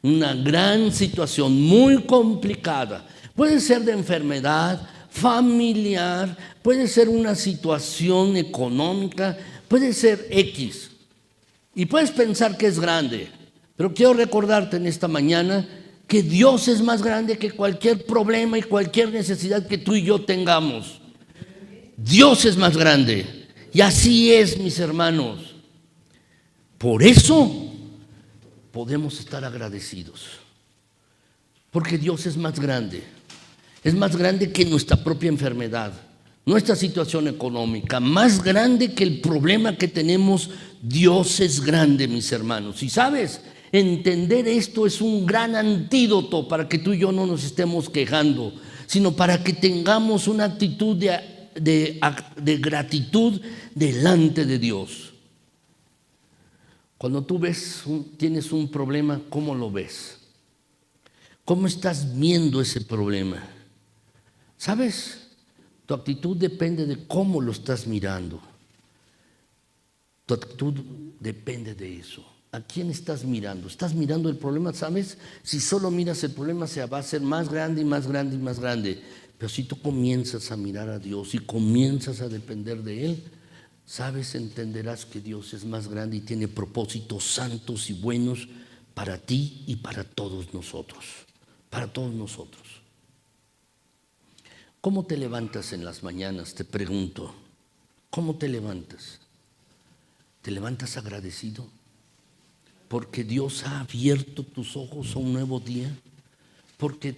Speaker 1: una gran situación muy complicada. Puede ser de enfermedad, familiar, puede ser una situación económica, puede ser X. Y puedes pensar que es grande. Pero quiero recordarte en esta mañana que Dios es más grande que cualquier problema y cualquier necesidad que tú y yo tengamos. Dios es más grande. Y así es, mis hermanos. Por eso podemos estar agradecidos. Porque Dios es más grande. Es más grande que nuestra propia enfermedad, nuestra situación económica, más grande que el problema que tenemos. Dios es grande, mis hermanos. Y sabes, entender esto es un gran antídoto para que tú y yo no nos estemos quejando, sino para que tengamos una actitud de gratitud delante de Dios. Cuando tú tienes un problema, ¿cómo lo ves? ¿Cómo estás viendo ese problema? ¿Sabes? Tu actitud depende de cómo lo estás mirando. Tu actitud depende de eso. ¿A quién estás mirando? ¿Estás mirando el problema? ¿Sabes? Si solo miras el problema, se va a hacer más grande y más grande y más grande. Pero si tú comienzas a mirar a Dios y comienzas a depender de Él, sabes, entenderás que Dios es más grande y tiene propósitos santos y buenos para ti y para todos nosotros. Para todos nosotros. ¿Cómo te levantas en las mañanas? Te pregunto. ¿Cómo te levantas? ¿Te levantas agradecido? Porque Dios ha abierto tus ojos a un nuevo día. Porque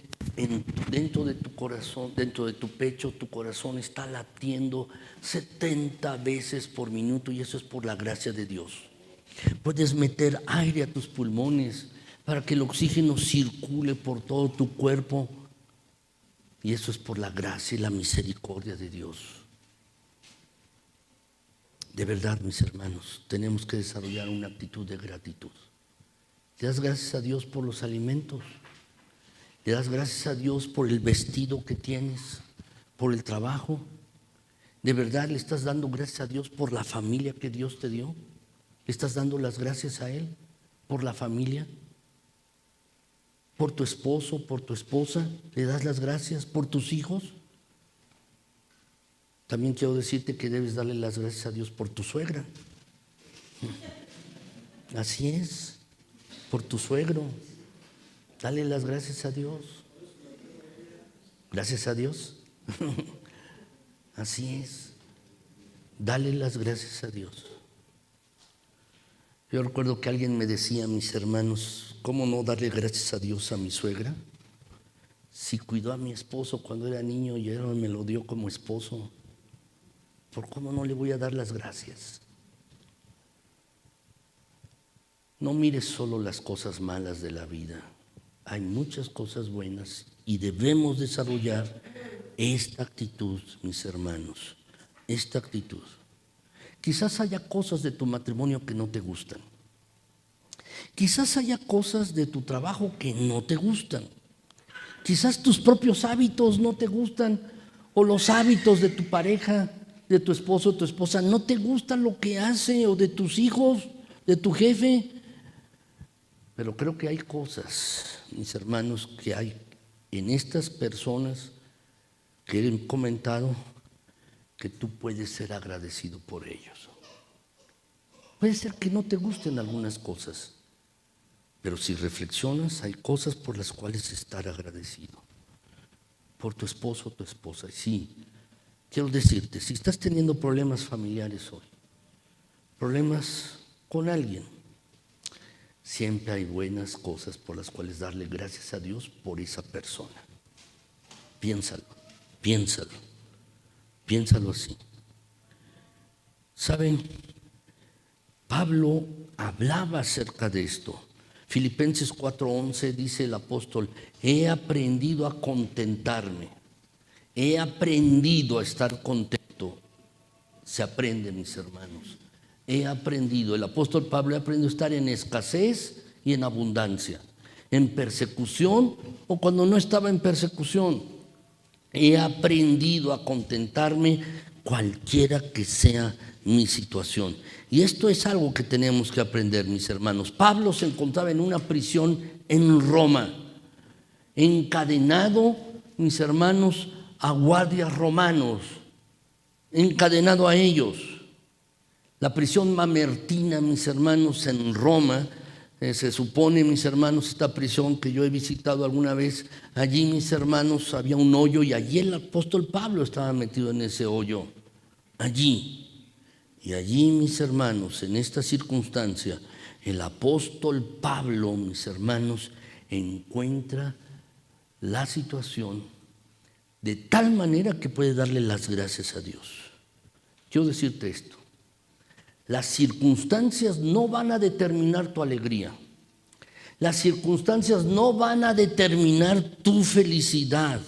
Speaker 1: dentro de tu corazón, dentro de tu pecho, tu corazón está latiendo 70 veces por minuto, y eso es por la gracia de Dios. Puedes meter aire a tus pulmones para que el oxígeno circule por todo tu cuerpo, y eso es por la gracia y la misericordia de Dios. De verdad, mis hermanos, tenemos que desarrollar una actitud de gratitud. Le das gracias a Dios por los alimentos. Le das gracias a Dios por el vestido que tienes, por el trabajo. De verdad le estás dando gracias a Dios por la familia que Dios te dio. ¿Le estás dando las gracias a Él por la familia? ¿Por tu esposo, por tu esposa? ¿Le das las gracias por tus hijos? También quiero decirte que debes darle las gracias a Dios por tu suegra. Así es, por tu suegro. Dale las gracias a Dios. Gracias a Dios. Así es. Dale las gracias a Dios. Yo recuerdo que alguien me decía, mis hermanos, ¿cómo no darle gracias a Dios a mi suegra? Si cuidó a mi esposo cuando era niño y ahora me lo dio como esposo, ¿por cómo no le voy a dar las gracias? No mires solo las cosas malas de la vida. Hay muchas cosas buenas y debemos desarrollar esta actitud, mis hermanos, esta actitud. Quizás haya cosas de tu matrimonio que no te gustan. Quizás haya cosas de tu trabajo que no te gustan. Quizás tus propios hábitos no te gustan, o los hábitos de tu pareja, de tu esposo o tu esposa, no te gusta lo que hace, o de tus hijos, de tu jefe. Pero creo que hay cosas, mis hermanos, que hay en estas personas que he comentado, que tú puedes ser agradecido por ellos. Puede ser que no te gusten algunas cosas, pero si reflexionas, hay cosas por las cuales estar agradecido. Por tu esposo o tu esposa. Y sí, quiero decirte, si estás teniendo problemas familiares hoy, problemas con alguien, siempre hay buenas cosas por las cuales darle gracias a Dios por esa persona. Piénsalo, piénsalo, piénsalo así. ¿Saben? Pablo hablaba acerca de esto. Filipenses 4:11 dice el apóstol: he aprendido a contentarme, he aprendido a estar contento. Se aprende, mis hermanos. He aprendido, el apóstol Pablo aprendió a estar en escasez y en abundancia, en persecución o cuando no estaba en persecución. He aprendido a contentarme cualquiera que sea mi situación. Y esto es algo que tenemos que aprender, mis hermanos. Pablo se encontraba en una prisión en Roma, encadenado, mis hermanos, a guardias romanos, encadenado a ellos. La prisión mamertina, mis hermanos, en Roma, se supone, mis hermanos, esta prisión que yo he visitado alguna vez, allí, mis hermanos, había un hoyo y allí el apóstol Pablo estaba metido en ese hoyo, allí. Y allí, mis hermanos, en esta circunstancia, el apóstol Pablo, mis hermanos, encuentra la situación de tal manera que puede darle las gracias a Dios. Quiero decirte esto: las circunstancias no van a determinar tu alegría. Las circunstancias no van a determinar tu felicidad.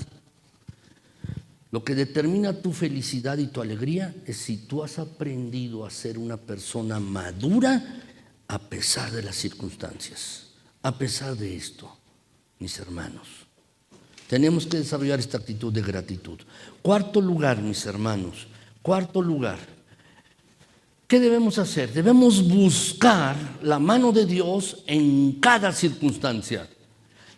Speaker 1: Lo que determina tu felicidad y tu alegría es si tú has aprendido a ser una persona madura a pesar de las circunstancias. A pesar de esto, mis hermanos, tenemos que desarrollar esta actitud de gratitud. Cuarto lugar, mis hermanos, cuarto lugar. ¿Qué debemos hacer? Debemos buscar la mano de Dios en cada circunstancia.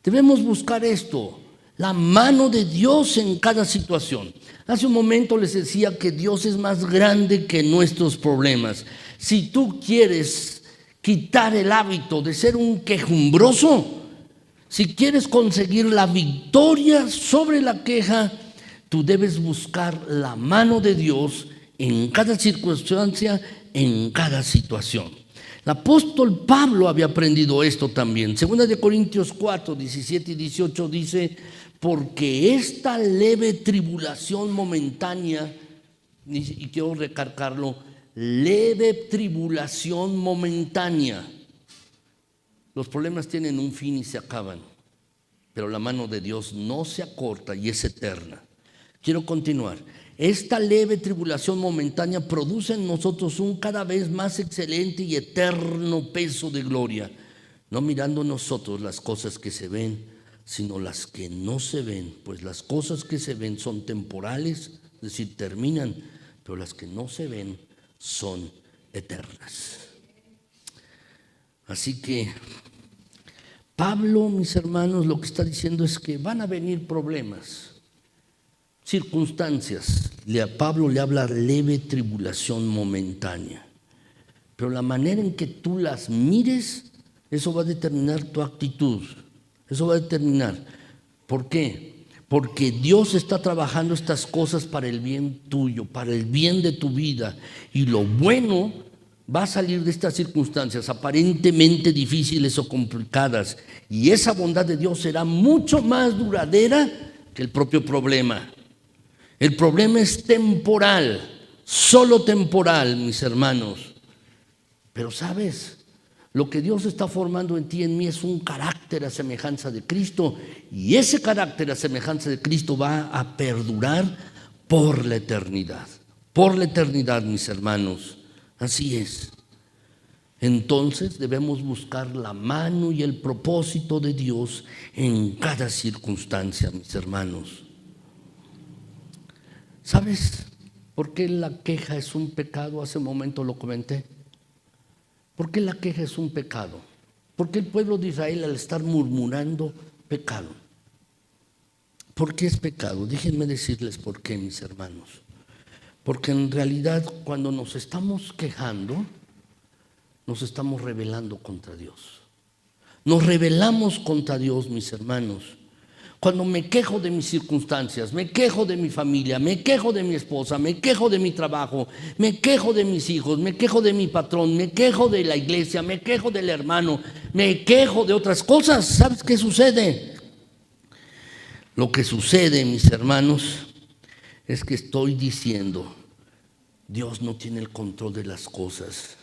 Speaker 1: Debemos buscar esto, la mano de Dios en cada situación. Hace un momento les decía que Dios es más grande que nuestros problemas. Si tú quieres quitar el hábito de ser un quejumbroso, si quieres conseguir la victoria sobre la queja, tú debes buscar la mano de Dios en cada circunstancia, en cada situación. El apóstol Pablo había aprendido esto también. 2 Corintios 4, 17 y 18 dice: porque esta leve tribulación momentánea, y quiero recargarlo, leve tribulación momentánea. Los problemas tienen un fin y se acaban, pero la mano de Dios no se acorta y es eterna. Quiero continuar. Esta leve tribulación momentánea produce en nosotros un cada vez más excelente y eterno peso de gloria, no mirando nosotros las cosas que se ven, sino las que no se ven, pues las cosas que se ven son temporales, es decir, terminan, pero las que no se ven son eternas. Así que Pablo, mis hermanos, lo que está diciendo es que van a venir problemas, circunstancias. Pablo le habla leve tribulación momentánea, pero la manera en que tú las mires, eso va a determinar tu actitud, eso va a determinar. ¿Por qué? Porque Dios está trabajando estas cosas para el bien tuyo, para el bien de tu vida, y lo bueno va a salir de estas circunstancias aparentemente difíciles o complicadas, y esa bondad de Dios será mucho más duradera que el propio problema. El problema es temporal, solo temporal, mis hermanos. Pero ¿sabes? Lo que Dios está formando en ti y en mí es un carácter a semejanza de Cristo, y ese carácter a semejanza de Cristo va a perdurar por la eternidad. Por la eternidad, mis hermanos. Así es. Entonces debemos buscar la mano y el propósito de Dios en cada circunstancia, mis hermanos. ¿Sabes por qué la queja es un pecado? Hace un momento lo comenté. ¿Por qué la queja es un pecado? ¿Por qué el pueblo de Israel, al estar murmurando, pecado? ¿Por qué es pecado? Déjenme decirles por qué, mis hermanos. Porque en realidad cuando nos estamos quejando, nos estamos rebelando contra Dios. Nos rebelamos contra Dios, mis hermanos. Cuando me quejo de mis circunstancias, me quejo de mi familia, me quejo de mi esposa, me quejo de mi trabajo, me quejo de mis hijos, me quejo de mi patrón, me quejo de la iglesia, me quejo del hermano, me quejo de otras cosas, ¿sabes qué sucede? Lo que sucede, mis hermanos, es que estoy diciendo, Dios no tiene el control de las cosas.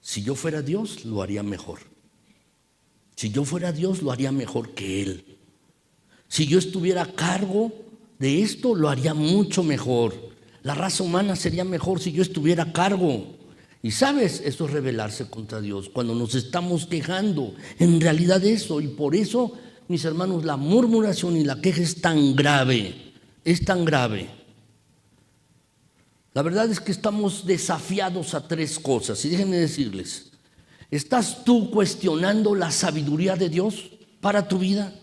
Speaker 1: Si yo fuera Dios, lo haría mejor. Si yo fuera Dios, lo haría mejor que Él. Si yo estuviera a cargo de esto, lo haría mucho mejor. La raza humana sería mejor si yo estuviera a cargo. Y sabes, eso es rebelarse contra Dios, cuando nos estamos quejando. En realidad eso, y por eso, mis hermanos, la murmuración y la queja es tan grave. Es tan grave. La verdad es que estamos desafiados a tres cosas. Y déjenme decirles, ¿estás tú cuestionando la sabiduría de Dios para tu vida?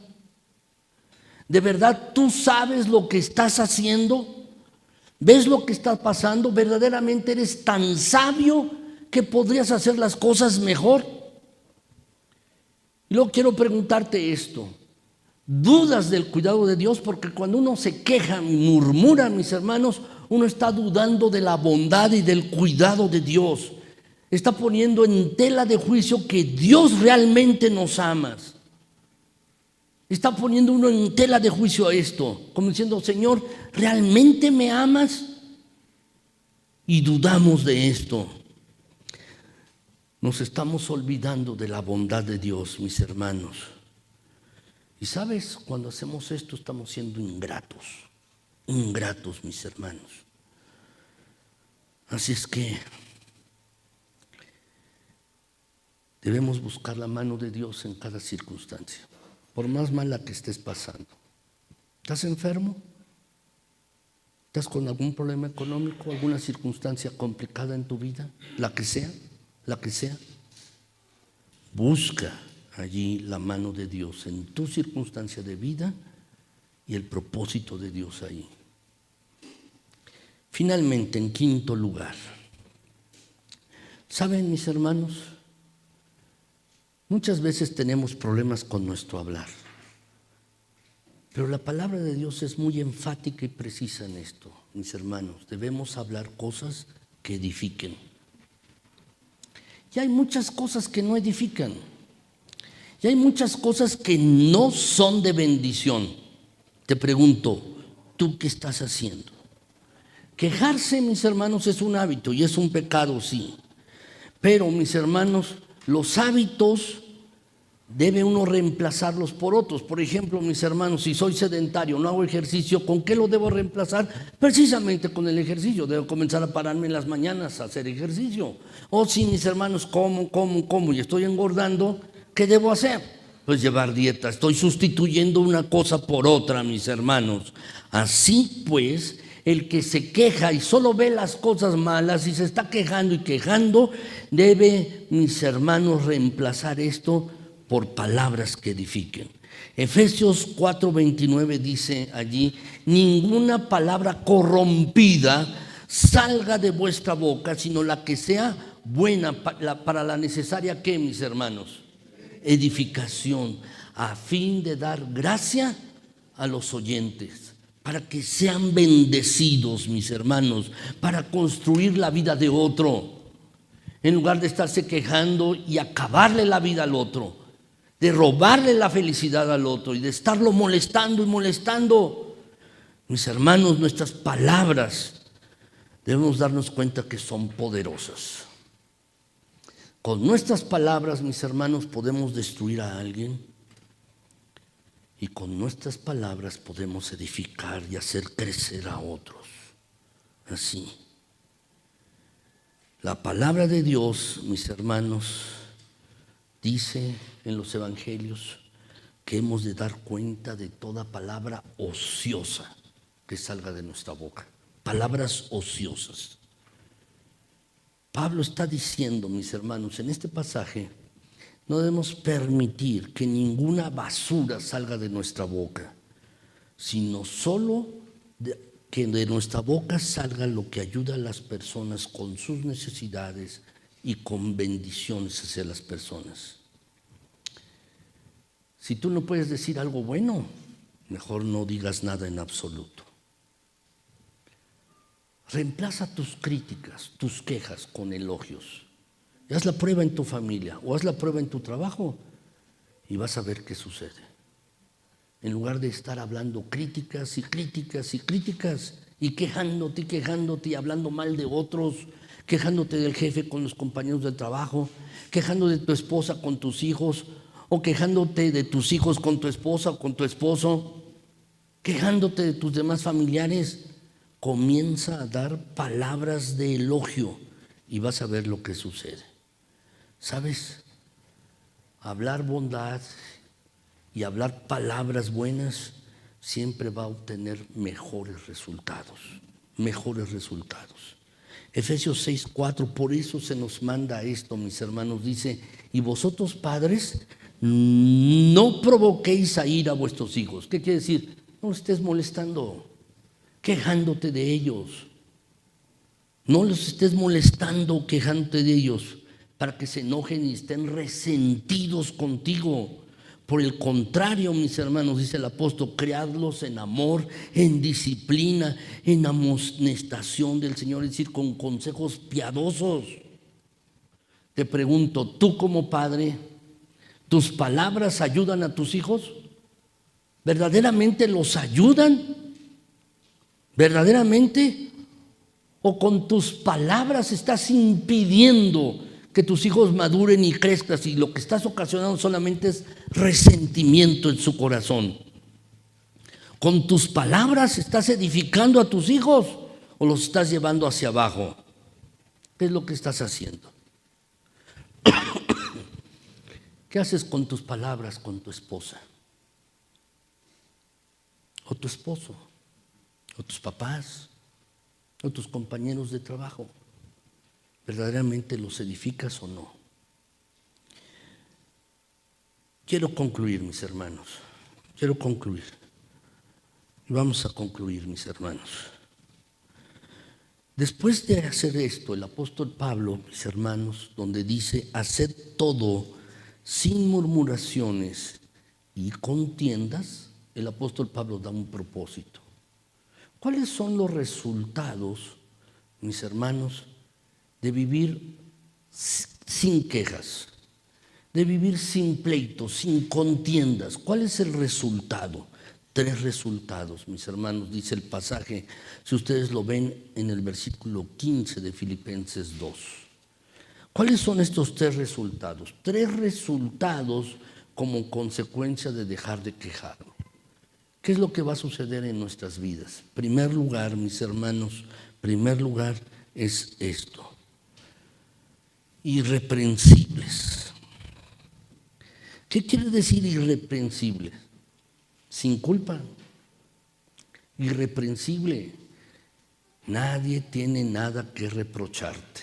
Speaker 1: ¿De verdad tú sabes lo que estás haciendo? ¿Ves lo que está pasando? ¿Verdaderamente eres tan sabio que podrías hacer las cosas mejor? Y luego quiero preguntarte esto. ¿Dudas del cuidado de Dios? Porque cuando uno se queja y murmura, mis hermanos, uno está dudando de la bondad y del cuidado de Dios. Está poniendo en tela de juicio que Dios realmente nos ama. Está poniendo uno en tela de juicio a esto, como diciendo, Señor, ¿realmente me amas? Y dudamos de esto. Nos estamos olvidando de la bondad de Dios, mis hermanos. Y sabes, cuando hacemos esto estamos siendo ingratos, mis hermanos. Así es que debemos buscar la mano de Dios en cada circunstancia, por más mala que estés pasando. ¿Estás enfermo? ¿Estás con algún problema económico, alguna circunstancia complicada en tu vida? La que sea. Busca allí la mano de Dios en tu circunstancia de vida y el propósito de Dios ahí. Finalmente, en quinto lugar, ¿saben, mis hermanos? Muchas veces tenemos problemas con nuestro hablar, pero la palabra de Dios es muy enfática y precisa en esto, mis hermanos. Debemos hablar cosas que edifiquen. Y hay muchas cosas que no edifican. Y hay muchas cosas que no son de bendición. Te pregunto, ¿tú qué estás haciendo? Quejarse, mis hermanos, es un hábito y es un pecado, sí. Pero, mis hermanos, los hábitos debe uno reemplazarlos por otros. Por ejemplo, mis hermanos, si soy sedentario, no hago ejercicio, ¿con qué lo debo reemplazar? Precisamente con el ejercicio. Debo comenzar a pararme en las mañanas a hacer ejercicio. O si, mis hermanos, como y estoy engordando, ¿qué debo hacer? Pues llevar dieta. Estoy sustituyendo una cosa por otra, mis hermanos. Así pues, El que se queja y solo ve las cosas malas y se está quejando y quejando, debe, mis hermanos, reemplazar esto por palabras que edifiquen. Efesios 4:29 dice allí: ninguna palabra corrompida salga de vuestra boca, sino la que sea buena para la necesaria, ¿qué, mis hermanos? Edificación, a fin de dar gracia a los oyentes, para que sean bendecidos, mis hermanos, para construir la vida de otro, en lugar de estarse quejando y acabarle la vida al otro, de robarle la felicidad al otro y de estarlo molestando y molestando. Mis hermanos, nuestras palabras debemos darnos cuenta que son poderosas. Con nuestras palabras, mis hermanos, podemos destruir a alguien, y con nuestras palabras podemos edificar y hacer crecer a otros. Así. La palabra de Dios, mis hermanos, dice en los evangelios que hemos de dar cuenta de toda palabra ociosa que salga de nuestra boca. Palabras ociosas. Pablo está diciendo, mis hermanos, en este pasaje, no debemos permitir que ninguna basura salga de nuestra boca, sino solo que de nuestra boca salga lo que ayuda a las personas con sus necesidades y con bendiciones hacia las personas. Si tú no puedes decir algo bueno, mejor no digas nada en absoluto. Reemplaza tus críticas, tus quejas con elogios. Y haz la prueba en tu familia o haz la prueba en tu trabajo y vas a ver qué sucede. En lugar de estar hablando críticas y críticas y críticas y quejándote y hablando mal de otros, quejándote del jefe con los compañeros del trabajo, quejando de tu esposa con tus hijos, o quejándote de tus hijos con tu esposa o con tu esposo, quejándote de tus demás familiares, comienza a dar palabras de elogio y vas a ver lo que sucede. ¿Sabes? Hablar bondad y hablar palabras buenas siempre va a obtener mejores resultados, mejores resultados. Efesios 6:4, por eso se nos manda esto, mis hermanos, dice: y vosotros, padres, no provoquéis a ira a vuestros hijos. ¿Qué quiere decir? No estés molestando, quejándote de ellos. No los estés molestando, quejándote de ellos, para que se enojen y estén resentidos contigo. Por el contrario, mis hermanos, dice el apóstol, criadlos en amor, en disciplina, en amonestación del Señor, es decir, con consejos piadosos. Te pregunto, tú como padre, ¿tus palabras ayudan a tus hijos? ¿Verdaderamente los ayudan? ¿Verdaderamente? ¿O con tus palabras estás impidiendo que tus hijos maduren y crezcan, y lo que estás ocasionando solamente es resentimiento en su corazón? ¿Con tus palabras estás edificando a tus hijos o los estás llevando hacia abajo? ¿Qué es lo que estás haciendo? ¿Qué haces con tus palabras con tu esposa? ¿O tu esposo? ¿O tus papás? ¿O tus compañeros de trabajo? ¿Verdaderamente los edificas o no? Quiero concluir, mis hermanos. Quiero concluir. Y vamos a concluir, mis hermanos. Después de hacer esto, el apóstol Pablo, mis hermanos, donde dice: haced todo sin murmuraciones y contiendas, el apóstol Pablo da un propósito. ¿Cuáles son los resultados, mis hermanos, de vivir sin quejas, de vivir sin pleitos, sin contiendas? ¿Cuál es el resultado? 3 resultados, mis hermanos, dice el pasaje, si ustedes lo ven en el versículo 15 de Filipenses 2. ¿Cuáles son estos 3 resultados? 3 resultados como consecuencia de dejar de quejarnos. ¿Qué es lo que va a suceder en nuestras vidas? Primer lugar, mis hermanos, primer lugar es esto: irreprensibles. ¿Qué quiere decir irreprensibles? Sin culpa. Irreprensible. Nadie tiene nada que reprocharte.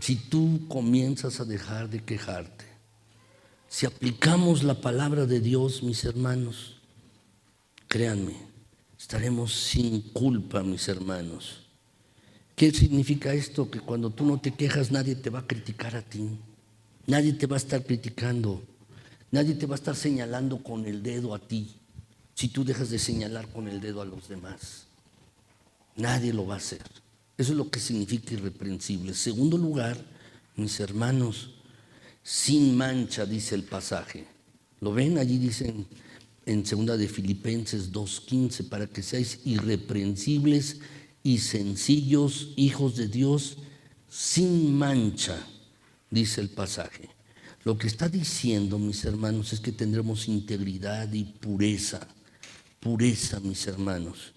Speaker 1: Si tú comienzas a dejar de quejarte, si aplicamos la palabra de Dios, mis hermanos, créanme, estaremos sin culpa, mis hermanos. ¿Qué significa esto? Que cuando tú no te quejas, nadie te va a criticar a ti. Nadie te va a estar criticando. Nadie te va a estar señalando con el dedo a ti. Si tú dejas de señalar con el dedo a los demás, nadie lo va a hacer. Eso es lo que significa irreprensible. Segundo lugar, mis hermanos, sin mancha, dice el pasaje. ¿Lo ven? Allí dicen en 2 de Filipenses 2:15, para que seáis irreprensibles y sencillos, hijos de Dios, sin mancha, dice el pasaje. Lo que está diciendo, mis hermanos, es que tendremos integridad y pureza. Pureza, mis hermanos.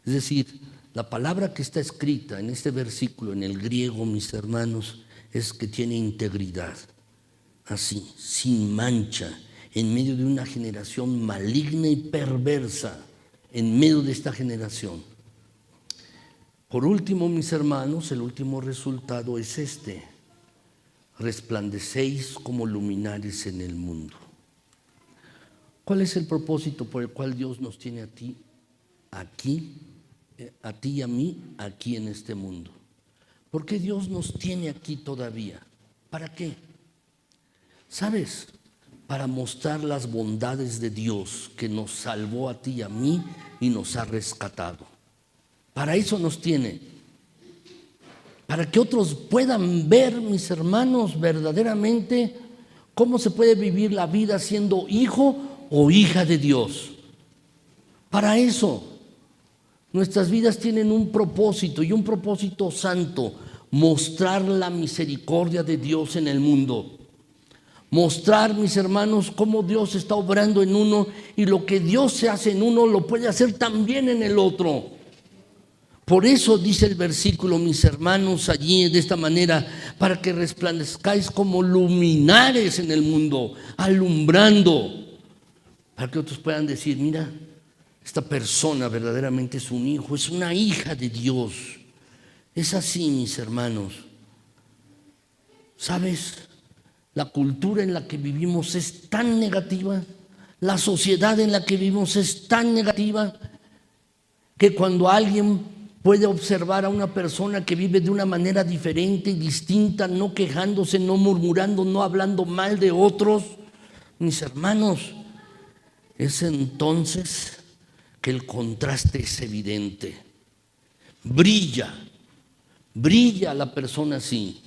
Speaker 1: Es decir, la palabra que está escrita en este versículo, en el griego, mis hermanos, es que tiene integridad. Así, sin mancha, en medio de una generación maligna y perversa, en medio de esta generación. Por último, mis hermanos, el último resultado es este: resplandecéis como luminares en el mundo. ¿Cuál es el propósito por el cual Dios nos tiene a ti aquí, a ti y a mí aquí en este mundo? ¿Por qué Dios nos tiene aquí todavía? ¿Para qué? ¿Sabes? Para mostrar las bondades de Dios, que nos salvó a ti y a mí y nos ha rescatado. Para eso nos tiene. Para que otros puedan ver, mis hermanos, verdaderamente cómo se puede vivir la vida siendo hijo o hija de Dios. Para eso, nuestras vidas tienen un propósito, y un propósito santo: mostrar la misericordia de Dios en el mundo. Mostrar, mis hermanos, cómo Dios está obrando en uno, y lo que Dios se hace en uno lo puede hacer también en el otro. Por eso dice el versículo, mis hermanos, allí de esta manera: para que resplandezcáis como luminares en el mundo, alumbrando, para que otros puedan decir: mira, esta persona verdaderamente es un hijo, es una hija de Dios. Es así, mis hermanos. ¿Sabes? La cultura en la que vivimos es tan negativa, la sociedad en la que vivimos es tan negativa, que cuando alguien puede observar a una persona que vive de una manera diferente y distinta, no quejándose, no murmurando, no hablando mal de otros, mis hermanos, es entonces que el contraste es evidente. Brilla la persona así.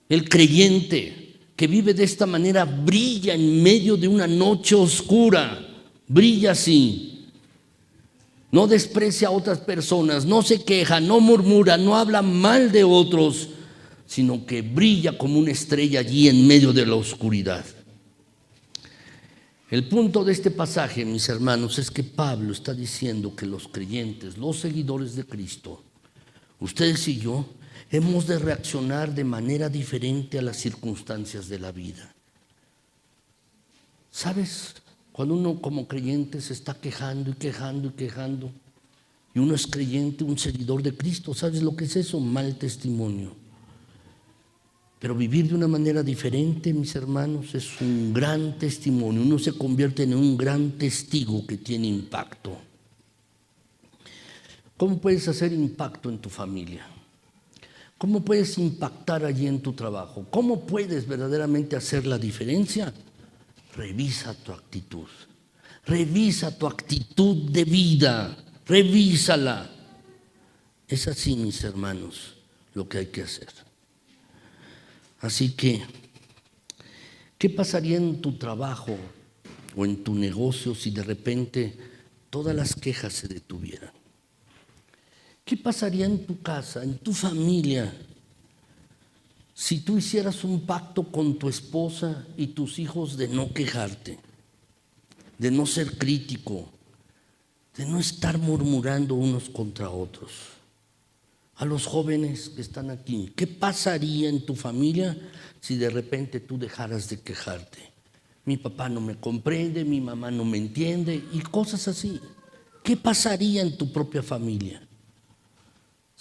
Speaker 1: El creyente que vive de esta manera brilla en medio de una noche oscura, brilla así. No desprecia a otras personas, no se queja, no murmura, no habla mal de otros, sino que brilla como una estrella allí en medio de la oscuridad. El punto de este pasaje, mis hermanos, es que Pablo está diciendo que los creyentes, los seguidores de Cristo, ustedes y yo, hemos de reaccionar de manera diferente a las circunstancias de la vida. ¿Sabes? Cuando uno como creyente se está quejando y quejando y quejando, y uno es creyente, un seguidor de Cristo, ¿sabes lo que es eso? Mal testimonio. Pero vivir de una manera diferente, mis hermanos, es un gran testimonio. Uno se convierte en un gran testigo que tiene impacto. ¿Cómo puedes hacer impacto en tu familia? ¿Cómo puedes impactar allí en tu trabajo? ¿Cómo puedes verdaderamente hacer la diferencia? Revisa tu actitud. Revisa tu actitud de vida. Revísala. Es así, mis hermanos, lo que hay que hacer. Así que, ¿qué pasaría en tu trabajo o en tu negocio si de repente todas las quejas se detuvieran? ¿Qué pasaría en tu casa, en tu familia, si tú hicieras un pacto con tu esposa y tus hijos de no quejarte, de no ser crítico, de no estar murmurando unos contra otros? A los jóvenes que están aquí, ¿qué pasaría en tu familia si de repente tú dejaras de quejarte? Mi papá no me comprende, mi mamá no me entiende y cosas así. ¿Qué pasaría en tu propia familia?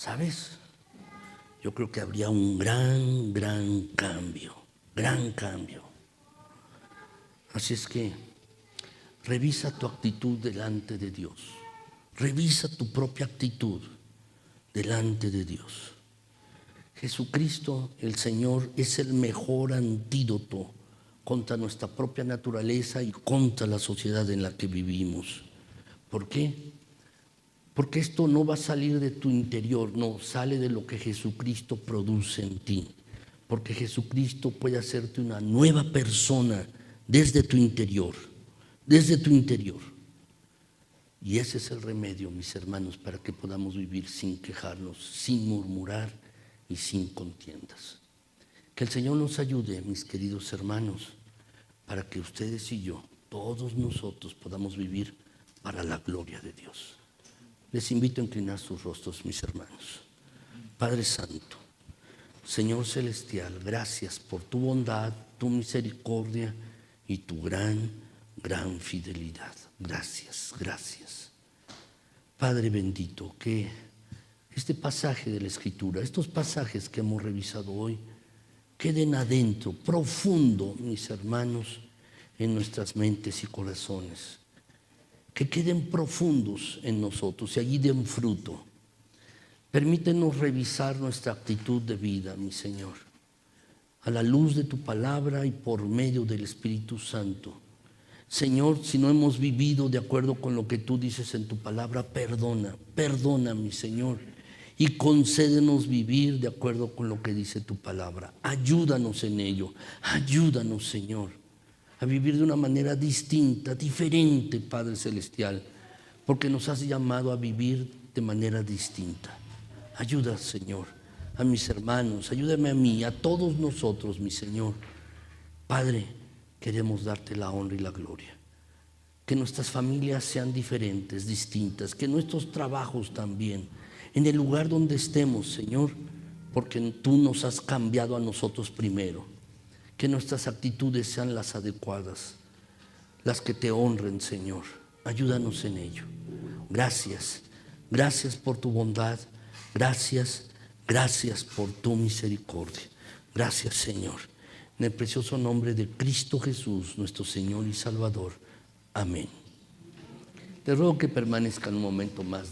Speaker 1: ¿Sabes? Yo creo que habría un gran cambio, gran cambio. Así es que revisa tu actitud delante de Dios. Revisa tu propia actitud delante de Dios. Jesucristo, el Señor, es el mejor antídoto contra nuestra propia naturaleza y contra la sociedad en la que vivimos. ¿Por qué? Porque esto no va a salir de tu interior, no, sale de lo que Jesucristo produce en ti. Porque Jesucristo puede hacerte una nueva persona desde tu interior, desde tu interior. Y ese es el remedio, mis hermanos, para que podamos vivir sin quejarnos, sin murmurar y sin contiendas. Que el Señor nos ayude, mis queridos hermanos, para que ustedes y yo, todos nosotros, podamos vivir para la gloria de Dios. Les invito a inclinar sus rostros, mis hermanos. Padre Santo, Señor Celestial, gracias por tu bondad, tu misericordia y tu gran fidelidad. Gracias, gracias. Padre bendito, que este pasaje de la Escritura, estos pasajes que hemos revisado hoy, queden adentro, profundo, mis hermanos, en nuestras mentes y corazones. Que queden profundos en nosotros y allí den fruto. Permítenos revisar nuestra actitud de vida, mi Señor, a la luz de tu palabra y por medio del Espíritu Santo. Señor, si no hemos vivido de acuerdo con lo que tú dices en tu palabra, perdona, mi Señor, y concédenos vivir de acuerdo con lo que dice tu palabra. Ayúdanos en ello, ayúdanos, Señor, a vivir de una manera distinta, diferente, Padre Celestial, porque nos has llamado a vivir de manera distinta. Ayuda, Señor, a mis hermanos, ayúdame a mí, a todos nosotros, mi Señor. Padre, queremos darte la honra y la gloria. Que nuestras familias sean diferentes, distintas, que nuestros trabajos también, en el lugar donde estemos, Señor, porque tú nos has cambiado a nosotros primero. Que nuestras actitudes sean las adecuadas, las que te honren, Señor. Ayúdanos en ello. Gracias, gracias por tu bondad. Gracias por tu misericordia. Gracias, Señor. En el precioso nombre de Cristo Jesús, nuestro Señor y Salvador. Amén. Te ruego que permanezcan un momento más